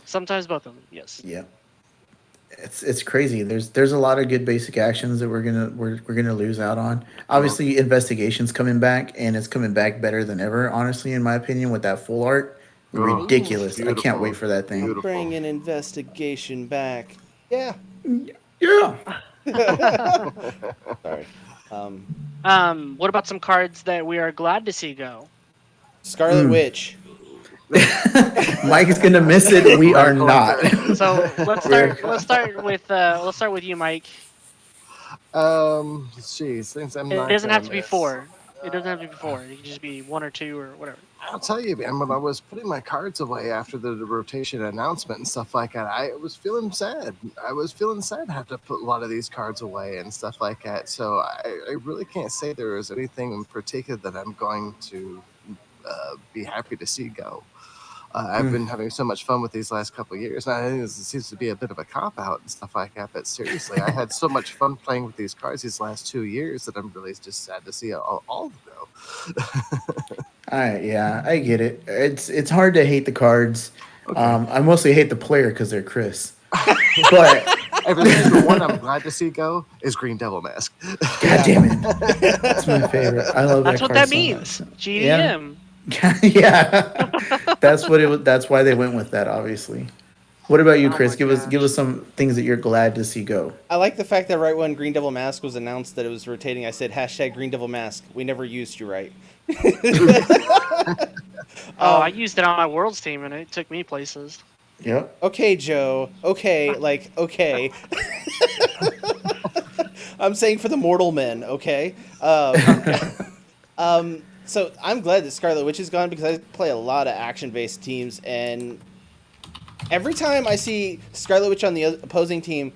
Sometimes both of them. Yes. Yep. it's crazy. There's a lot of good basic actions that we're gonna lose out on. Well, Obviously, investigations coming back, and it's coming back better than ever. Honestly, in my opinion, with that full art, oh, Ooh, ridiculous. I can't beautiful, wait for that thing. I'm beautiful. bringing investigation back. Yeah. Yeah. Sorry. Um, What about some cards that we are glad to see go? Scarlet Witch. Mike is gonna miss it. We are Rare not. collector. So let's We're start. Let's start with you, Mike. Jeez, things I'm It not doesn't gonna have to be miss. four. It doesn't have to be four. It can just be one or two or whatever. I'll tell you, man, when I was putting my cards away after the rotation announcement and stuff like that, I was feeling sad. I was feeling sad to have to put a lot of these cards away and stuff like that. So I really can't say there is anything in particular that I'm going to be happy to see go. I've been having so much fun with these last couple of years. And I think this seems to be a bit of a cop out and stuff like that. But seriously, I had so much fun playing with these cards these last 2 years that I'm really just sad to see all of them go. yeah, I get it. It's hard to hate the cards. Okay. I mostly hate the player because they're Chris. But Everything, the one I'm glad to see go is Green Devil Mask. God damn it, that's my favorite. I love That's that what card that so much. means. Yeah, GDM. yeah. That's what it was. That's why they went with that. Obviously. What about you, Oh Chris? my Give us gosh. some things that you're glad to see go. I like the fact that right when Green Devil Mask was announced that it was rotating, I said hashtag Green Devil Mask. We never used you right. Oh, I used it on my world's team and it took me places. Yep. Okay, Joe. Okay, like okay. I'm saying for the mortal men. Okay. Okay. So I'm glad that Scarlet Witch is gone because I play a lot of action-based teams, and every time I see Scarlet Witch on the opposing team,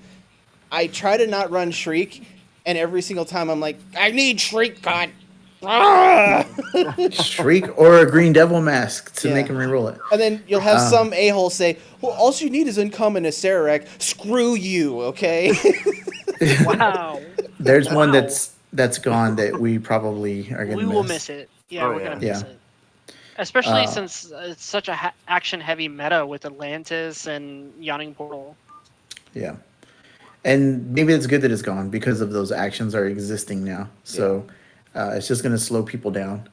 I try to not run Shriek, and every single time I'm like, I need Shriek, God. Ah! Shriek or a green devil mask to make Yeah. him reroll it. And then you'll have some a-hole say, well, all you need is uncommon Acererak. Screw you, okay? Wow. There's one Wow. that's gone that we probably are gonna We will miss. miss it. Yeah, Oh, we're gonna yeah. miss Yeah. it. Especially since it's such a action-heavy meta with Atlantis and Yawning Portal. Yeah. And maybe it's good that it's gone because of those actions are existing now. So it's just gonna slow people down.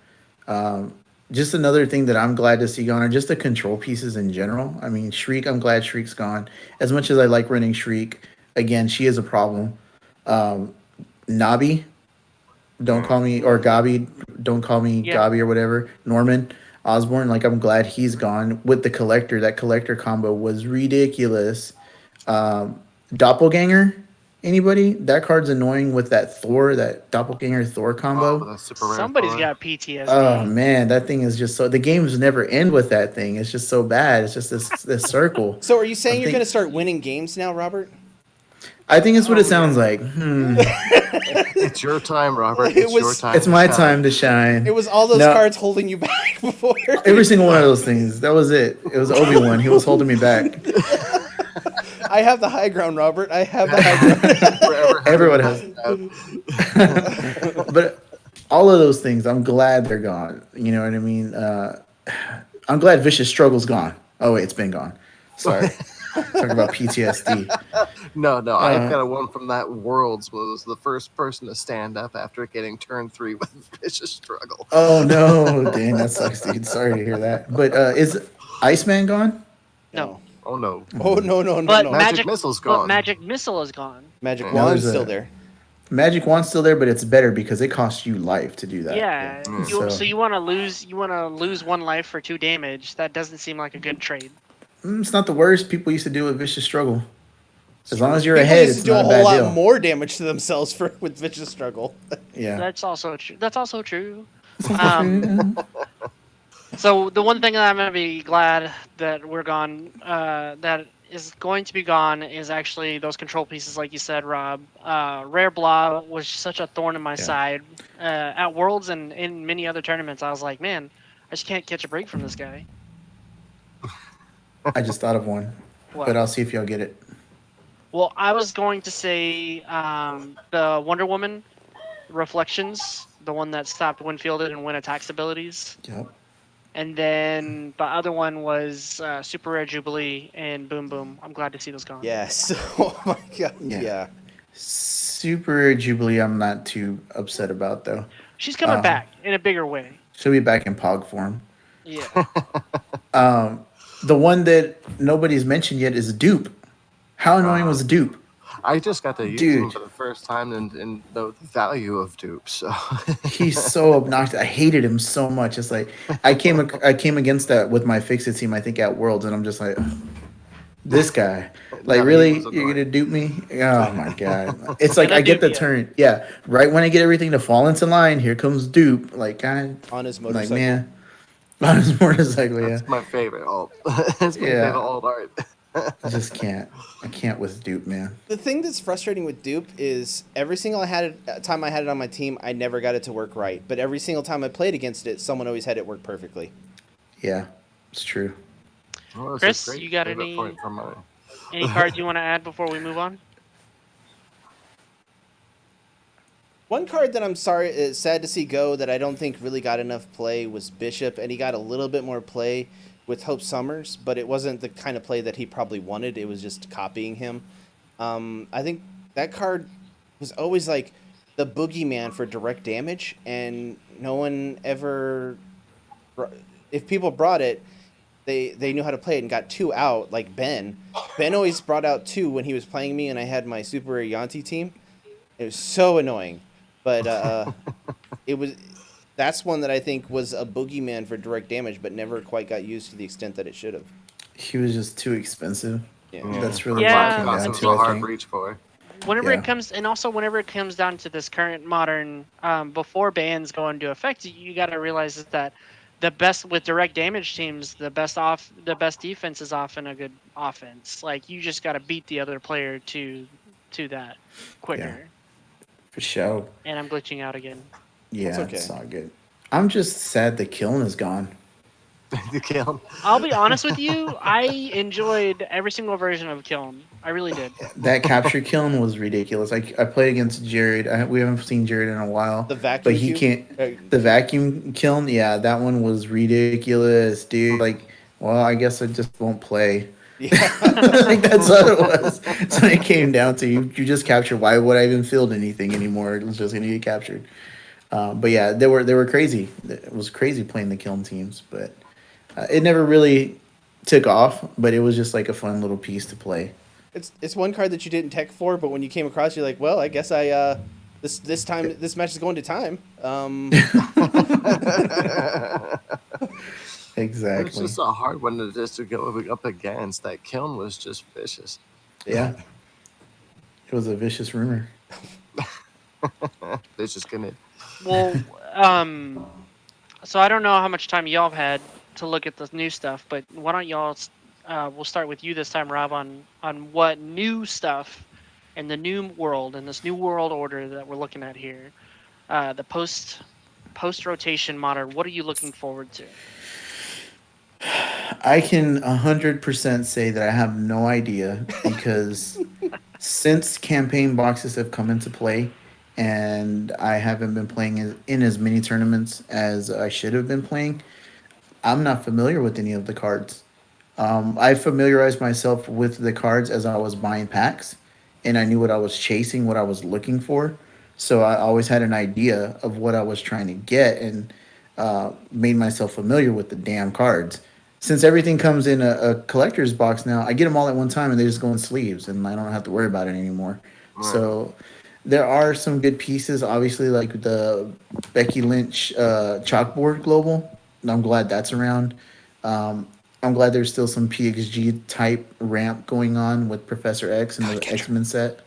Just another thing that I'm glad to see gone are just the control pieces in general. I mean, Shriek, I'm glad Shriek's gone. As much as I like running Shriek, again, she is a problem. Nabi, don't call me, or Gabi, don't call me Yeah. Gabi or whatever. Norman Osborn, like I'm glad he's gone. With the collector, that collector combo was ridiculous. Doppelganger, anybody? That card's annoying with that Thor, that Doppelganger Thor Oh, combo. the super rare Somebody's Thor. got Oh PTSD. man, that thing is just so. The games never end with that thing. It's just so bad. It's just this circle. So are you I saying you're going think to start winning games now, Robert? I think it's what it Oh sounds yeah. like. It's your time, Robert. It It's your was- time. It's to my shine. time to shine. It was all those No, cards holding you back before. every single one of those things. That was it. It was Obi-Wan. He was holding me back. I have the high ground, Robert. I have the high ground. Forever have Everyone you has. that. But all of those things, I'm glad they're gone. You know what I mean? I'm glad Vicious Struggle's gone. Oh wait, it's been gone. Sorry. Talking about PTSD. No, I've got a one from that Worlds was the first person to stand up after getting turn 3 with vicious struggle. Oh no, dang, that sucks, dude. Sorry to hear that. But is Iceman gone? No. No. Oh no. Oh no. But Magic Missile's gone. Magic Missile is gone. Magic Yeah. No, Wand's there's still a there. Magic Wand's still there, but it's better because it costs you life to do that. Yeah. Yeah. So you want to lose one life for 2 damage. That doesn't seem like a good trade. It's not the worst. People used to do with Vicious Struggle. As long as you're People ahead, used to it's do not a a whole bad lot deal. more damage to themselves with Vicious Struggle. Yeah. That's also true. That's also true. Um, so the one thing that I'm gonna be glad that we're gone, that is going to be gone, is actually those control pieces, like you said, Rob. Rare Blob was such a thorn in my Yeah. side at Worlds and in many other tournaments. I was like, man, I just can't catch a break from this guy. I just thought of one, but What? I'll see if y'all get it. Well, I was going to say the Wonder Woman Reflections, the one that stopped Winfielded and Win attacks abilities. Yep. And then the other one was Super Rare Jubilee and Boom Boom. I'm glad to see those gone. Yes. Oh my god. Yeah. Yeah. Super Jubilee, I'm not too upset about though. She's coming back in a bigger way. She'll be back in Pog form. Yeah. The one that nobody's mentioned yet is Dupe. How annoying Uh, was Dupe? I just got to use him Dude, for the first time and the value of dupes. So he's so obnoxious. I hated him so much. It's like I came against that with my Fixit team, I think at Worlds, and I'm just like, "Ugh, this guy. Like, no, he was really? You're annoying. gonna dupe me? Oh my god. It's like Gonna I get dupe the ya. turn. Yeah. Right when I get everything to fall into line, here comes dupe. Like, God, On his like, motorcycle. man. On his motorcycle, yeah. That's my favorite alt. That's my favorite Yeah. alt art. I just can't. I can't with dupe, man. The thing that's frustrating with Dupe is every single time I had it on my team, I never got it to work right. But every single time I played against it, someone always had it work perfectly. Yeah. It's true. Well, it's a Chris, great you got pivot point for mine. any cards you want to add before we move on? One card that I'm sad to see go that I don't think really got enough play was Bishop, and he got a little bit more play with Hope Summers, but it wasn't the kind of play that he probably wanted. It was just copying him. I think that card was always like the boogeyman for direct damage, and no one ever. If people brought it, they knew how to play it and got two out. Like Ben, Ben always brought out two when he was playing me, and I had my Super Yanti team. It was so annoying, but it was. That's one that I think was a boogeyman for direct damage, but never quite got used to the extent that it should have. He was just too expensive. Yeah. That's The really Yeah, what it five came cost I down was to, a think I hard think. reach for. whenever Yeah. it comes, and also whenever it comes down to this current modern, before bans go into effect, you got to realize is that the best with direct damage teams, the best defense is often a good offense. Like you just got to beat the other player to that Yeah. quicker. For sure. And I'm glitching out again. That's Yeah, it's okay. all good. I'm just sad that Kiln is gone. The kill. I'll be honest with you, I enjoyed every single version of Kiln. I really did. That capture Kiln was ridiculous. I played against Jared. We haven't seen Jared in a while, The but vacuum he cube. can't. The vacuum Kiln, yeah, that one was ridiculous, dude. Like, well, I guess I just won't play. Yeah. Like that's what it was. So it came down to you just capture. Why would I even field anything anymore? It was just gonna get captured. But yeah, they were crazy. It was crazy playing the Kiln teams, but it never really took off. But it was just like a fun little piece to play. It's one card that you didn't tech for, but when you came across, you're like, well, I guess I this time this match is going to time. It's Exactly. just a hard one to go up against. That kiln was just vicious. Yeah. It was a vicious rumor. Vicious gonna. Well, so I don't know how much time y'all have had to look at the new stuff, but why don't y'all? We'll start with you this time, Rob, on what new stuff in the new world in this new world order that we're looking at here. The post rotation modern. What are you looking forward to? I can 100% say that I have no idea because since campaign boxes have come into play and I haven't been playing in as many tournaments as I should have been playing, I'm not familiar with any of the cards. I familiarized myself with the cards as I was buying packs, and I knew what I was chasing, what I was looking for. So I always had an idea of what I was trying to get, and made myself familiar with the damn cards. Since everything comes in a collector's box now, I get them all at one time, and they just go in sleeves, and I don't have to worry about it anymore. Right. So there are some good pieces, obviously, like the Becky Lynch chalkboard global. I'm glad that's around. Um, I'm glad there's still some PXG type ramp going on with Professor X and the X Men set.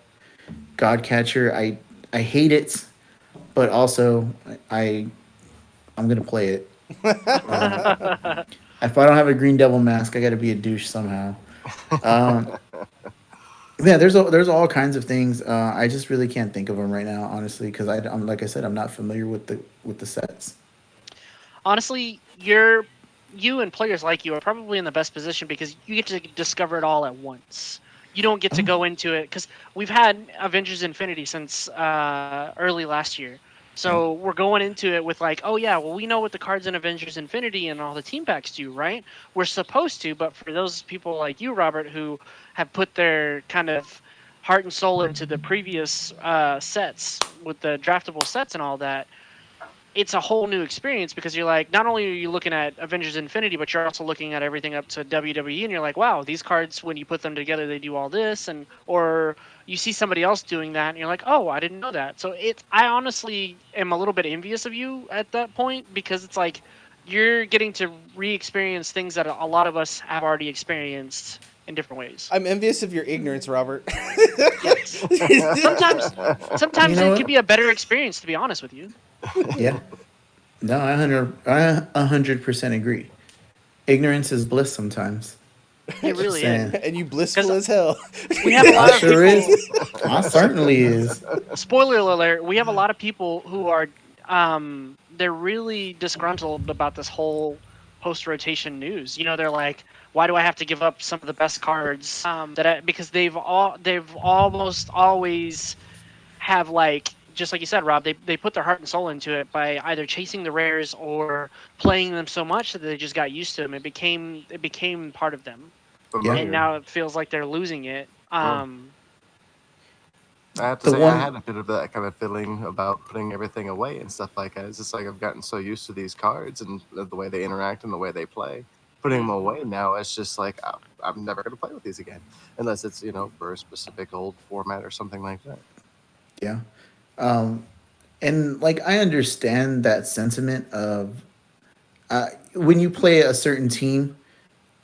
Godcatcher, I hate it, but also I I'm gonna play it. If I don't have a Green Devil mask, I got to be a douche somehow. Um, yeah, there's all kinds of things. I just really can't think of them right now, honestly, because I'm like I said, I'm not familiar with the sets. Honestly, you and players like you are probably in the best position because you get to discover it all at once. You don't get to go into it because we've had Avengers Infinity since early last year, Yeah. So we're going into it with like, oh yeah, well we know what the cards in Avengers Infinity and all the team packs do, right? We're supposed to, but for those people like you, Robert, who have put their kind of heart and soul into the previous sets with the draftable sets and all that, it's a whole new experience because you're like, not only are you looking at Avengers Infinity, but you're also looking at everything up to WWE, and you're like, wow, these cards when you put them together, they do all this, and or you see somebody else doing that, and you're like, oh, I didn't know that. So I honestly am a little bit envious of you at that point because it's like you're getting to re-experience things that a lot of us have already experienced in different ways. I'm envious of your ignorance, Robert. Yes, sometimes You sometimes know it what? could be a better experience, to be honest with you. Yeah. No, I 100% agree. Ignorance is bliss sometimes. It Just really is. saying. And you Because blissful as hell. we have a I lot of sure is. people. I certainly is. Spoiler alert: we have a lot of people who are they're really disgruntled about this whole post rotation news. They're like, why do I have to give up some of the best cards because they've almost always have, like, just like you said, Rob, they put their heart and soul into it by either chasing the rares or playing them so much that they just got used to them. It became part of them, Yeah. and Familiar. now it feels like they're losing it. Mm. I have to The say, I one, had a bit of that kind of feeling about putting everything away and stuff like that. It's just like I've gotten so used to these cards and the way they interact and the way they play. Putting them Mhm. away now, it's just like I'm never going to play with these again, unless it's for a specific old format or something like that. yeah. And like I understand that sentiment of when you play a certain team,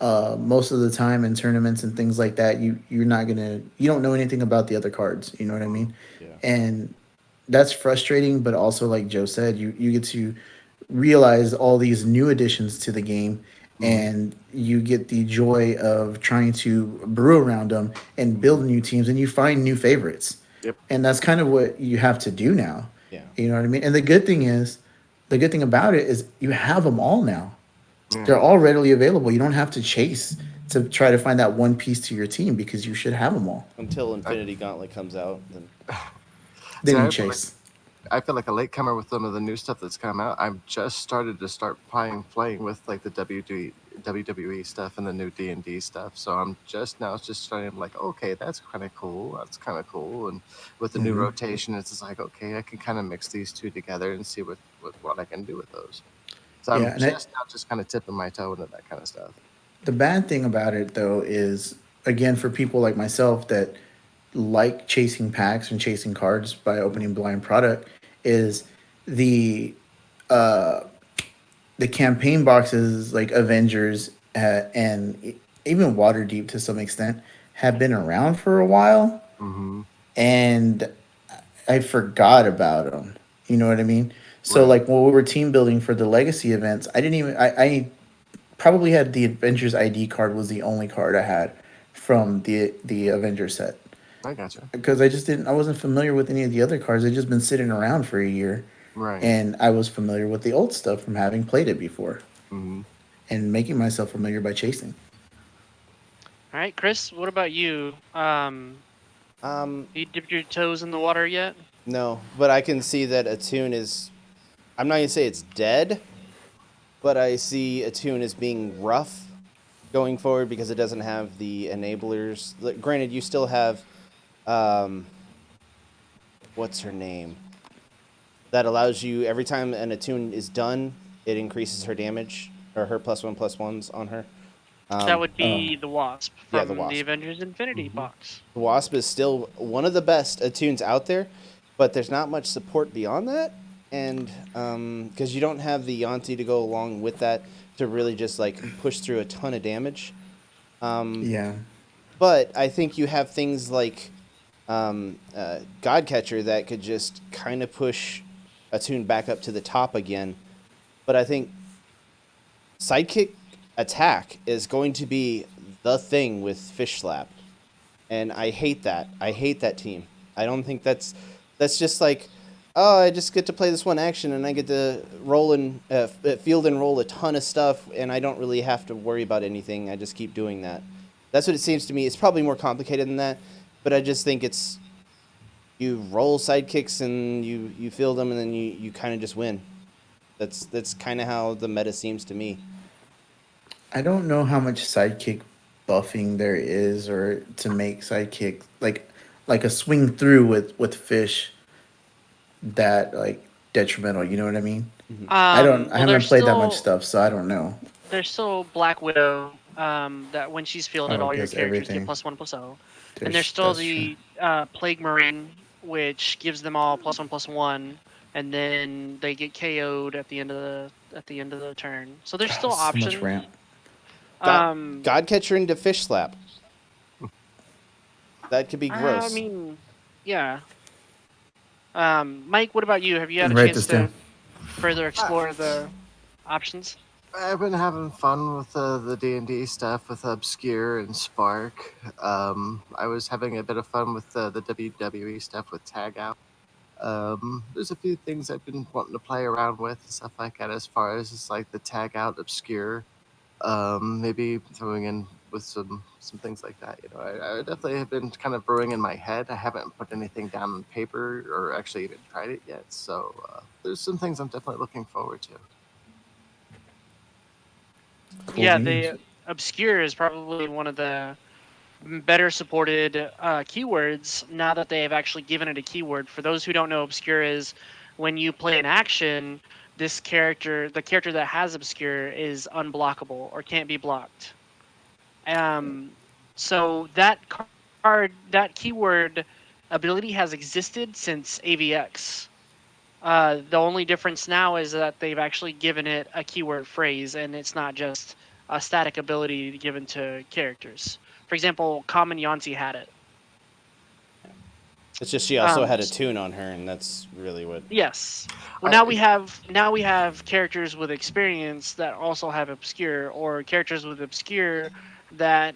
most of the time in tournaments and things like that, you don't know anything about the other cards. You know what I Mm, mean? Yeah. And that's frustrating, but also like Joe said, you get to realize all these new additions to the game, mm, and you get the joy of trying to brew around them and build new teams, and you find new favorites. yep. And that's kind of what you have to do now. Yeah. You know what I mean? And the good thing about it is you have them all now. Yeah. They're all readily available. You don't have to chase to try to find that one piece to your team because you should have them all. Until I, Infinity Gauntlet comes out, then see, Then you chase. I feel like a latecomer with some of the new stuff that's come out. I've just started to start playing with like the WWE stuff and the new D&D stuff. So I'm just now just starting like, okay, that's kind of cool. That's kind of cool. And with the new Hmm. rotation, it's just like, okay, I can kind of mix these two together and see what I can do with those. So I'm Yeah, and just now just kind of tipping my toe into that kind of stuff. the bad thing about it though is, again, for people like myself that like chasing packs and chasing cards by Mm, opening blind product, is the the campaign boxes like Avengers and even Waterdeep to some extent have been around for a while, mm-hmm. and I forgot about them. You know what I mean? So Right. like when we were team building for the legacy events, I probably had the Avengers ID card was the only card I had from the Avengers set I gotcha. because I wasn't familiar with any of the other cards. They'd just been sitting around for a year, Right. and I was familiar with the old stuff from having played it before Mm-hmm. and making myself familiar by chasing. All right, Chris, what about you? um You dipped your toes in the water yet? no, but I can see that Attune is, I'm not gonna say it's dead, but I see Attune as being rough going forward because it doesn't have the enablers. Like, granted, you still have um what's her name? That allows you every time an Attune is done, it increases her damage or her +1/+1s on her. That Um would be the Wasp yeah, the from the Wasp. Avengers Infinity Mm-hmm. box. The Wasp is still one of the best attunes out there, but there's not much support beyond that. And because you don't have the Yanti to go along with that to really just like push through a ton of damage. Yeah, But I think you have things like Godcatcher that could just kind of push Attune back up to the top again. But I think Sidekick Attack is going to be the thing with Fish Slap. And I hate that. I hate that team. I don't think that's just like, oh, I just get to play this one action and I get to roll and field and roll a ton of stuff and I don't really have to worry about anything. I just keep doing that. That's what it seems to me. It's probably more complicated than that, but I just think it's You roll sidekicks and you field them, and then you kind of just win. That's kind of how the meta seems to me. I don't know how much sidekick buffing there is, or to make sidekick like a swing through with fish that like detrimental. You know what I mean? I Well, haven't played that much stuff, so I don't know. there's still Black Widow. That when she's fielded, Oh, all it your does characters get everything. +1/+0, and there's There's still that's true. the Plague Marine, which gives them all +1/+1, and then they get KO'd at the end of the turn. So there's God, still so much options. ramp. God Um, Godcatcher into Fish Slap. That could be I gross. mean, yeah. Mike, what about you? Have you had a Write chance this down. to further Uh, explore the options? I've been having fun with the D&D stuff with Obscure and Spark. I was having a bit of fun with the WWE stuff with Tag Out. There's a few things I've been wanting to play around with and stuff like that as far as just like the Tag Out Obscure. Maybe throwing in with some things like that. I definitely have been kind of brewing in my head. I haven't put anything down on paper or actually even tried it yet. So there's some things I'm definitely looking forward to. Cool Yeah, beans. the obscure is probably one of the better supported keywords now that they have actually given it a keyword. For those who don't know, obscure is when you play an action, the character that has obscure is unblockable or can't be blocked. Um, so that keyword ability has existed since AVX. The only difference now is that they've actually given it a keyword phrase, and it's not just a static ability given to characters. For example, Common Yanti had it. It's just she also Um, had a tune on her, and that's really what. yes. Well, I now we have characters with experience that also have obscure, or characters with obscure that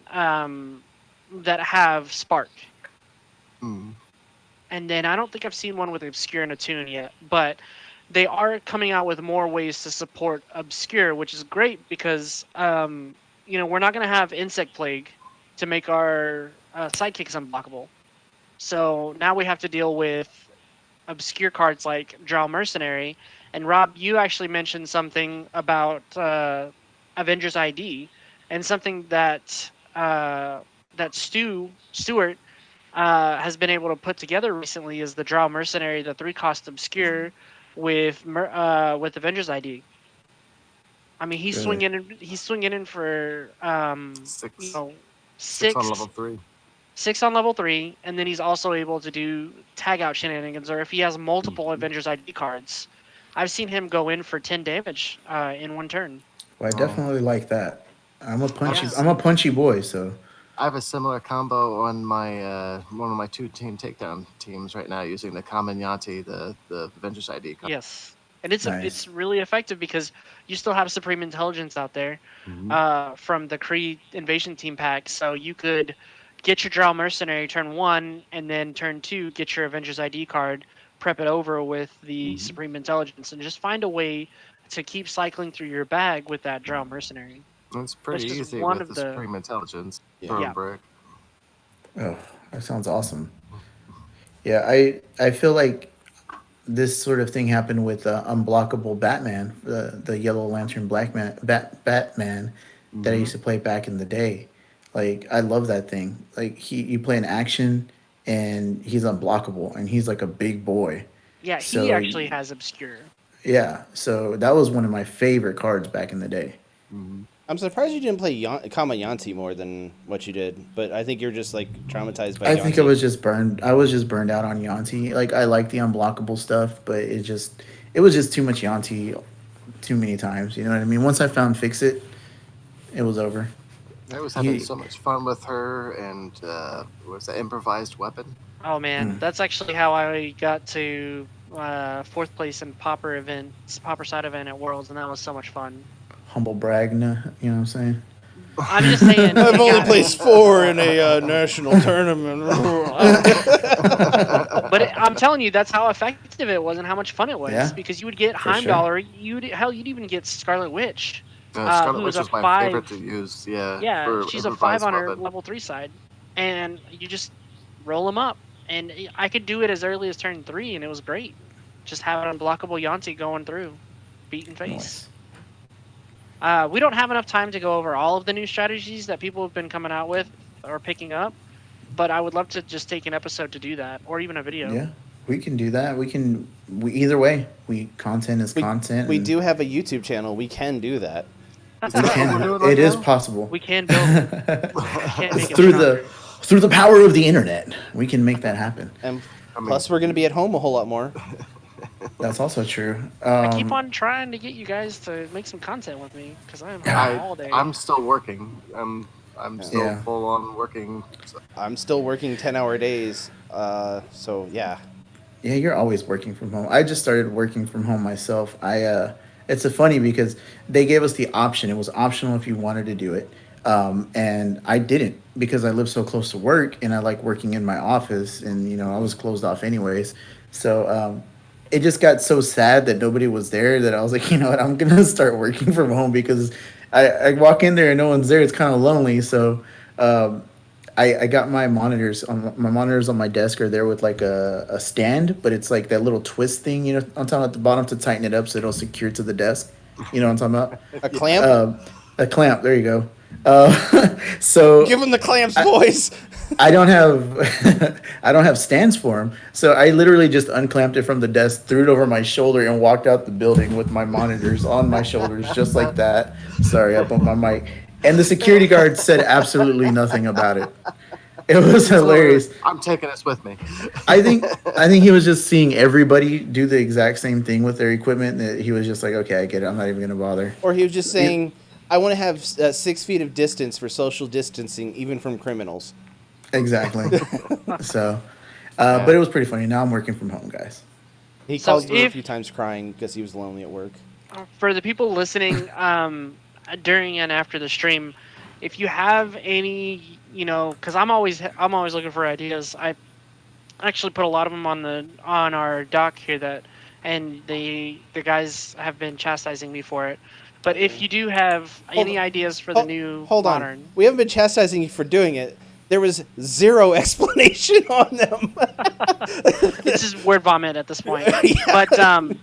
that have spark. mm, And then I don't think I've seen one with obscure and a tune yet, but they are coming out with more ways to support obscure, which is great because we're not going to have insect plague to make our sidekicks unblockable. So now we have to deal with obscure cards like Drow Mercenary. And Rob, you actually mentioned something about Avengers ID, and something that Stewart has been able to put together recently is the Drow Mercenary, the 3-cost obscure with Avengers ID. I mean, Really. he's swinging in for six, 6 on six level 3. on level 3, and then he's also able to do tag out shenanigans, or if he has multiple Mhm. Avengers ID cards. I've seen him go in for 10 damage in one turn. Well, I Oh, definitely like that. I have a Yeah. I'm a punchy boy, so I have a similar combo on my one of my 2 team takedown teams right now using the Common Yanti, the Avengers ID card. Yes, and it's nice. really effective because you still have Supreme Intelligence out there Mm-hmm. from the Kree Invasion Team pack, so you could get your Drow Mercenary turn 1, and then turn 2 get your Avengers ID card, prep it over with the Mm-hmm. Supreme Intelligence, and just find a way to keep cycling through your bag with that Drow Mercenary. It's That's pretty just easy one with of the the Supreme Intelligence. Yeah. Throw a yeah. brick. Oh, that sounds awesome. Yeah, I feel like this sort of thing happened with Unblockable Batman, the Yellow Lantern Black Man Batman that I Mm-hmm. used to play back in the day. Like I love that thing. Like you play an action and he's unblockable and he's like a big boy. Yeah, he So actually has Obscure. yeah, so that was one of my favorite cards back in the day. Mm-hmm. I'm surprised you didn't play Kama Yanti more than what you did, but I think you're just like traumatized by I think I Yanti. was just burned. I was just burned out on Yanti. Like I like the unblockable stuff, but it was just too much Yanti, too many times. You know what I mean? Once I found Fix It, it was over. I was having He so much fun with her and was that improvised weapon? Oh man, that's actually how I got to 4th place in Popper side event at Worlds, and that was so much fun. humble brag, you know what I'm saying? I'm just saying, I've you only got, placed 4 in a national tournament. I'm telling you, that's how effective it was and how much fun it was. Yeah, Because you would get for sure. Heimdall, or you'd even get Scarlet Witch, Scarlet who is Witch a was my favorite 5. to use, yeah, Yeah, for she's a 5 improvised on her weapon. level 3 side, and you just roll them up. and I could do it as early as turn 3, and it was great. Just have an unblockable Yanti going through, beating face. Nice. We don't have enough time to go over all of the new strategies that people have been coming out with or picking up, but I would love to just take an episode to do that, or even a video. Yeah, we can do that. Either way. We content is We content, we and do have a YouTube channel. We can do that. Is we that what we're can. doing It right is now? possible. We can build it. We can't It's make it through stronger. the power of the internet. We can make that happen. And I mean, plus, we're going to be at home a whole lot more. That's also true. I keep on trying to get you guys to make some content with me because I'm home I all day. I'm still working. I'm still Yeah. full on working. So, I'm still working 10-hour days. So yeah. Yeah, you're always working from home. I just started working from home myself. It's a funny because they gave us the option. It was optional if you wanted to do it, and I didn't because I live so close to work and I like working in my office, and I was closed off anyways. So it just got so sad that nobody was there that I was like, you know what, I'm gonna start working from home because I walk in there and no one's there. It's kind of lonely. So um, I got my monitors on my desk are there with like a stand, but it's like that little twist thing, on top at the bottom to tighten it up so it'll secure to the desk. You know what I'm talking A yeah. clamp? about? A clamp. There you go. So Give him the clamps, boys. I don't have I don't have stands for them. So I literally just unclamped it from the desk, threw it over my shoulder, and walked out the building with my monitors on my shoulders, just like that. Sorry, I bumped my mic. And the security guard said absolutely nothing about it. It was hilarious. I'm taking this with me. I think he was just seeing everybody do the exact same thing with their equipment. That he was just like, okay, I get it. I'm not even gonna bother. Or he was just saying, I want to have 6 feet of distance for social distancing, even from criminals. Exactly. So, but it was pretty funny. Now I'm working from home, guys. He So calls me a if- few times crying because he was lonely at work. For the people listening during and after the stream, if you have any, because I'm always looking for ideas. I actually put a lot of them on our doc here and the guys have been chastising me for it. But if you do have any ideas for the new Hold modern, on. We haven't been chastising you for doing it. There was zero explanation on them. it's just word vomit at this point. Yeah. But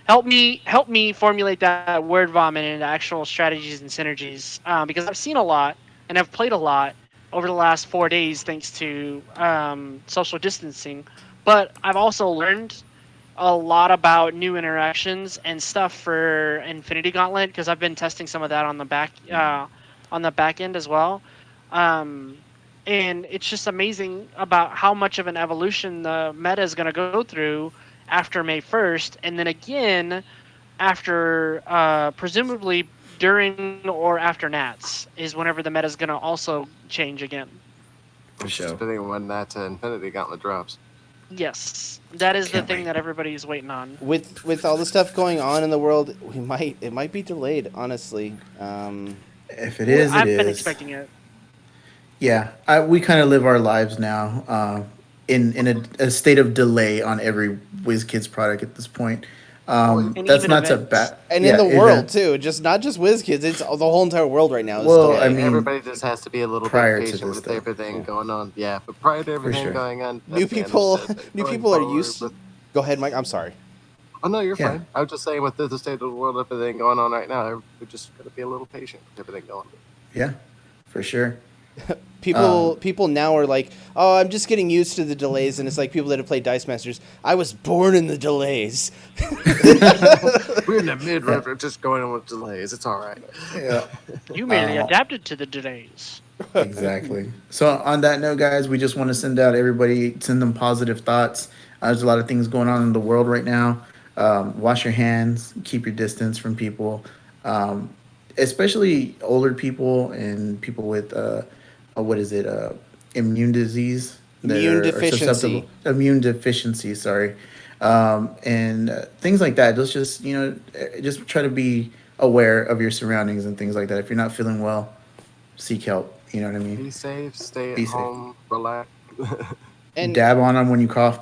help me formulate that word vomit into actual strategies and synergies, because I've seen a lot and I've played a lot over the last 4 days thanks to social distancing, but I've also learned a lot about new interactions and stuff for Infinity Gauntlet because I've been testing some of that on the back end as well. um, and it's just amazing about how much of an evolution the meta is going to go through after May 1st, and then again after presumably during or after Nats is whenever the meta is going to also change again. For sure. Depending on when that Infinity Gauntlet drops. Yes, that is Can't the thing wait. that everybody's waiting on. With all the stuff going on in the world, it might be delayed. Honestly, If it is, I've it been is. expecting it. Yeah, we kind of live our lives now in a state of delay on every Wizkids product at this point. And That's even not to events. bad. and yeah, in the world events. too. Just not just Wizkids. It's the whole entire world right now. Is Well, delayed. I mean, everybody just has to be a little prior bit to patient this, with though. everything Yeah. going on. Yeah, but prior to everything sure. going on, new that's the people, understood. new Going people are forward used. with- Go ahead, Mike. I'm sorry. Oh no, you're Yeah. fine. I was just saying with the state of the world, everything going on right now, we're just gonna be a little patient with everything going. Yeah, for sure. People now are like, oh, I'm just getting used to the delays, and it's like people that have played Dice Masters. I was born in the delays. We're in the mid river, just going on with delays. It's all right. Yeah, You merely Oh. adapted to the delays. exactly. So on that note, guys, we just want to send them positive thoughts. There's a lot of things going on in the world right now. Wash your hands, keep your distance from people, especially older people and people with what is it? Immune disease. that Immune are deficiency. susceptible- Immune deficiency. Sorry, and things like that. Let's just just try to be aware of your surroundings and things like that. If you're not feeling well, seek help. You know what I mean? Be safe, stay at Be safe. home, relax. And Dab on them when you cough.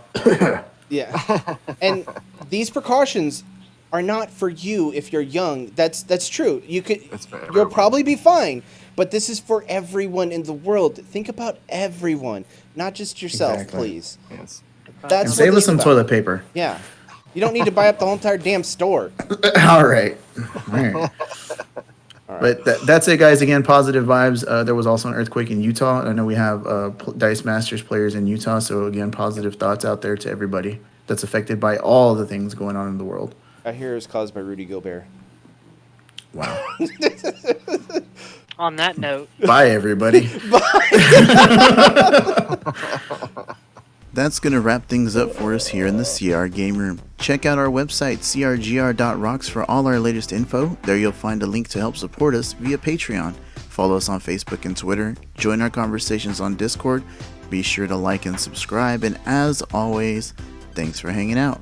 yeah, and these precautions are not for you if you're young. That's true. You could That's for you'll everyone. probably be fine. But this is for everyone in the world. Think about everyone, not just yourself, Exactly. please. Yes. That's And what save this us is some about. toilet paper. Yeah. You don't need to buy up the whole entire damn store. All right. All right. All right. But that's it, guys. Again, positive vibes. There was also an earthquake in Utah. I know we have Dice Masters players in Utah. So, again, positive thoughts out there to everybody that's affected by all the things going on in the world. I hear it was caused by Rudy Gobert. Wow. On that note, Bye, everybody. That's going to wrap things up for us here in the CR Game Room. Check out our website, crgr.rocks, for all our latest info. There you'll find a link to help support us via Patreon. Follow us on Facebook and Twitter. Join our conversations on Discord. Be sure to like and subscribe. And as always, thanks for hanging out.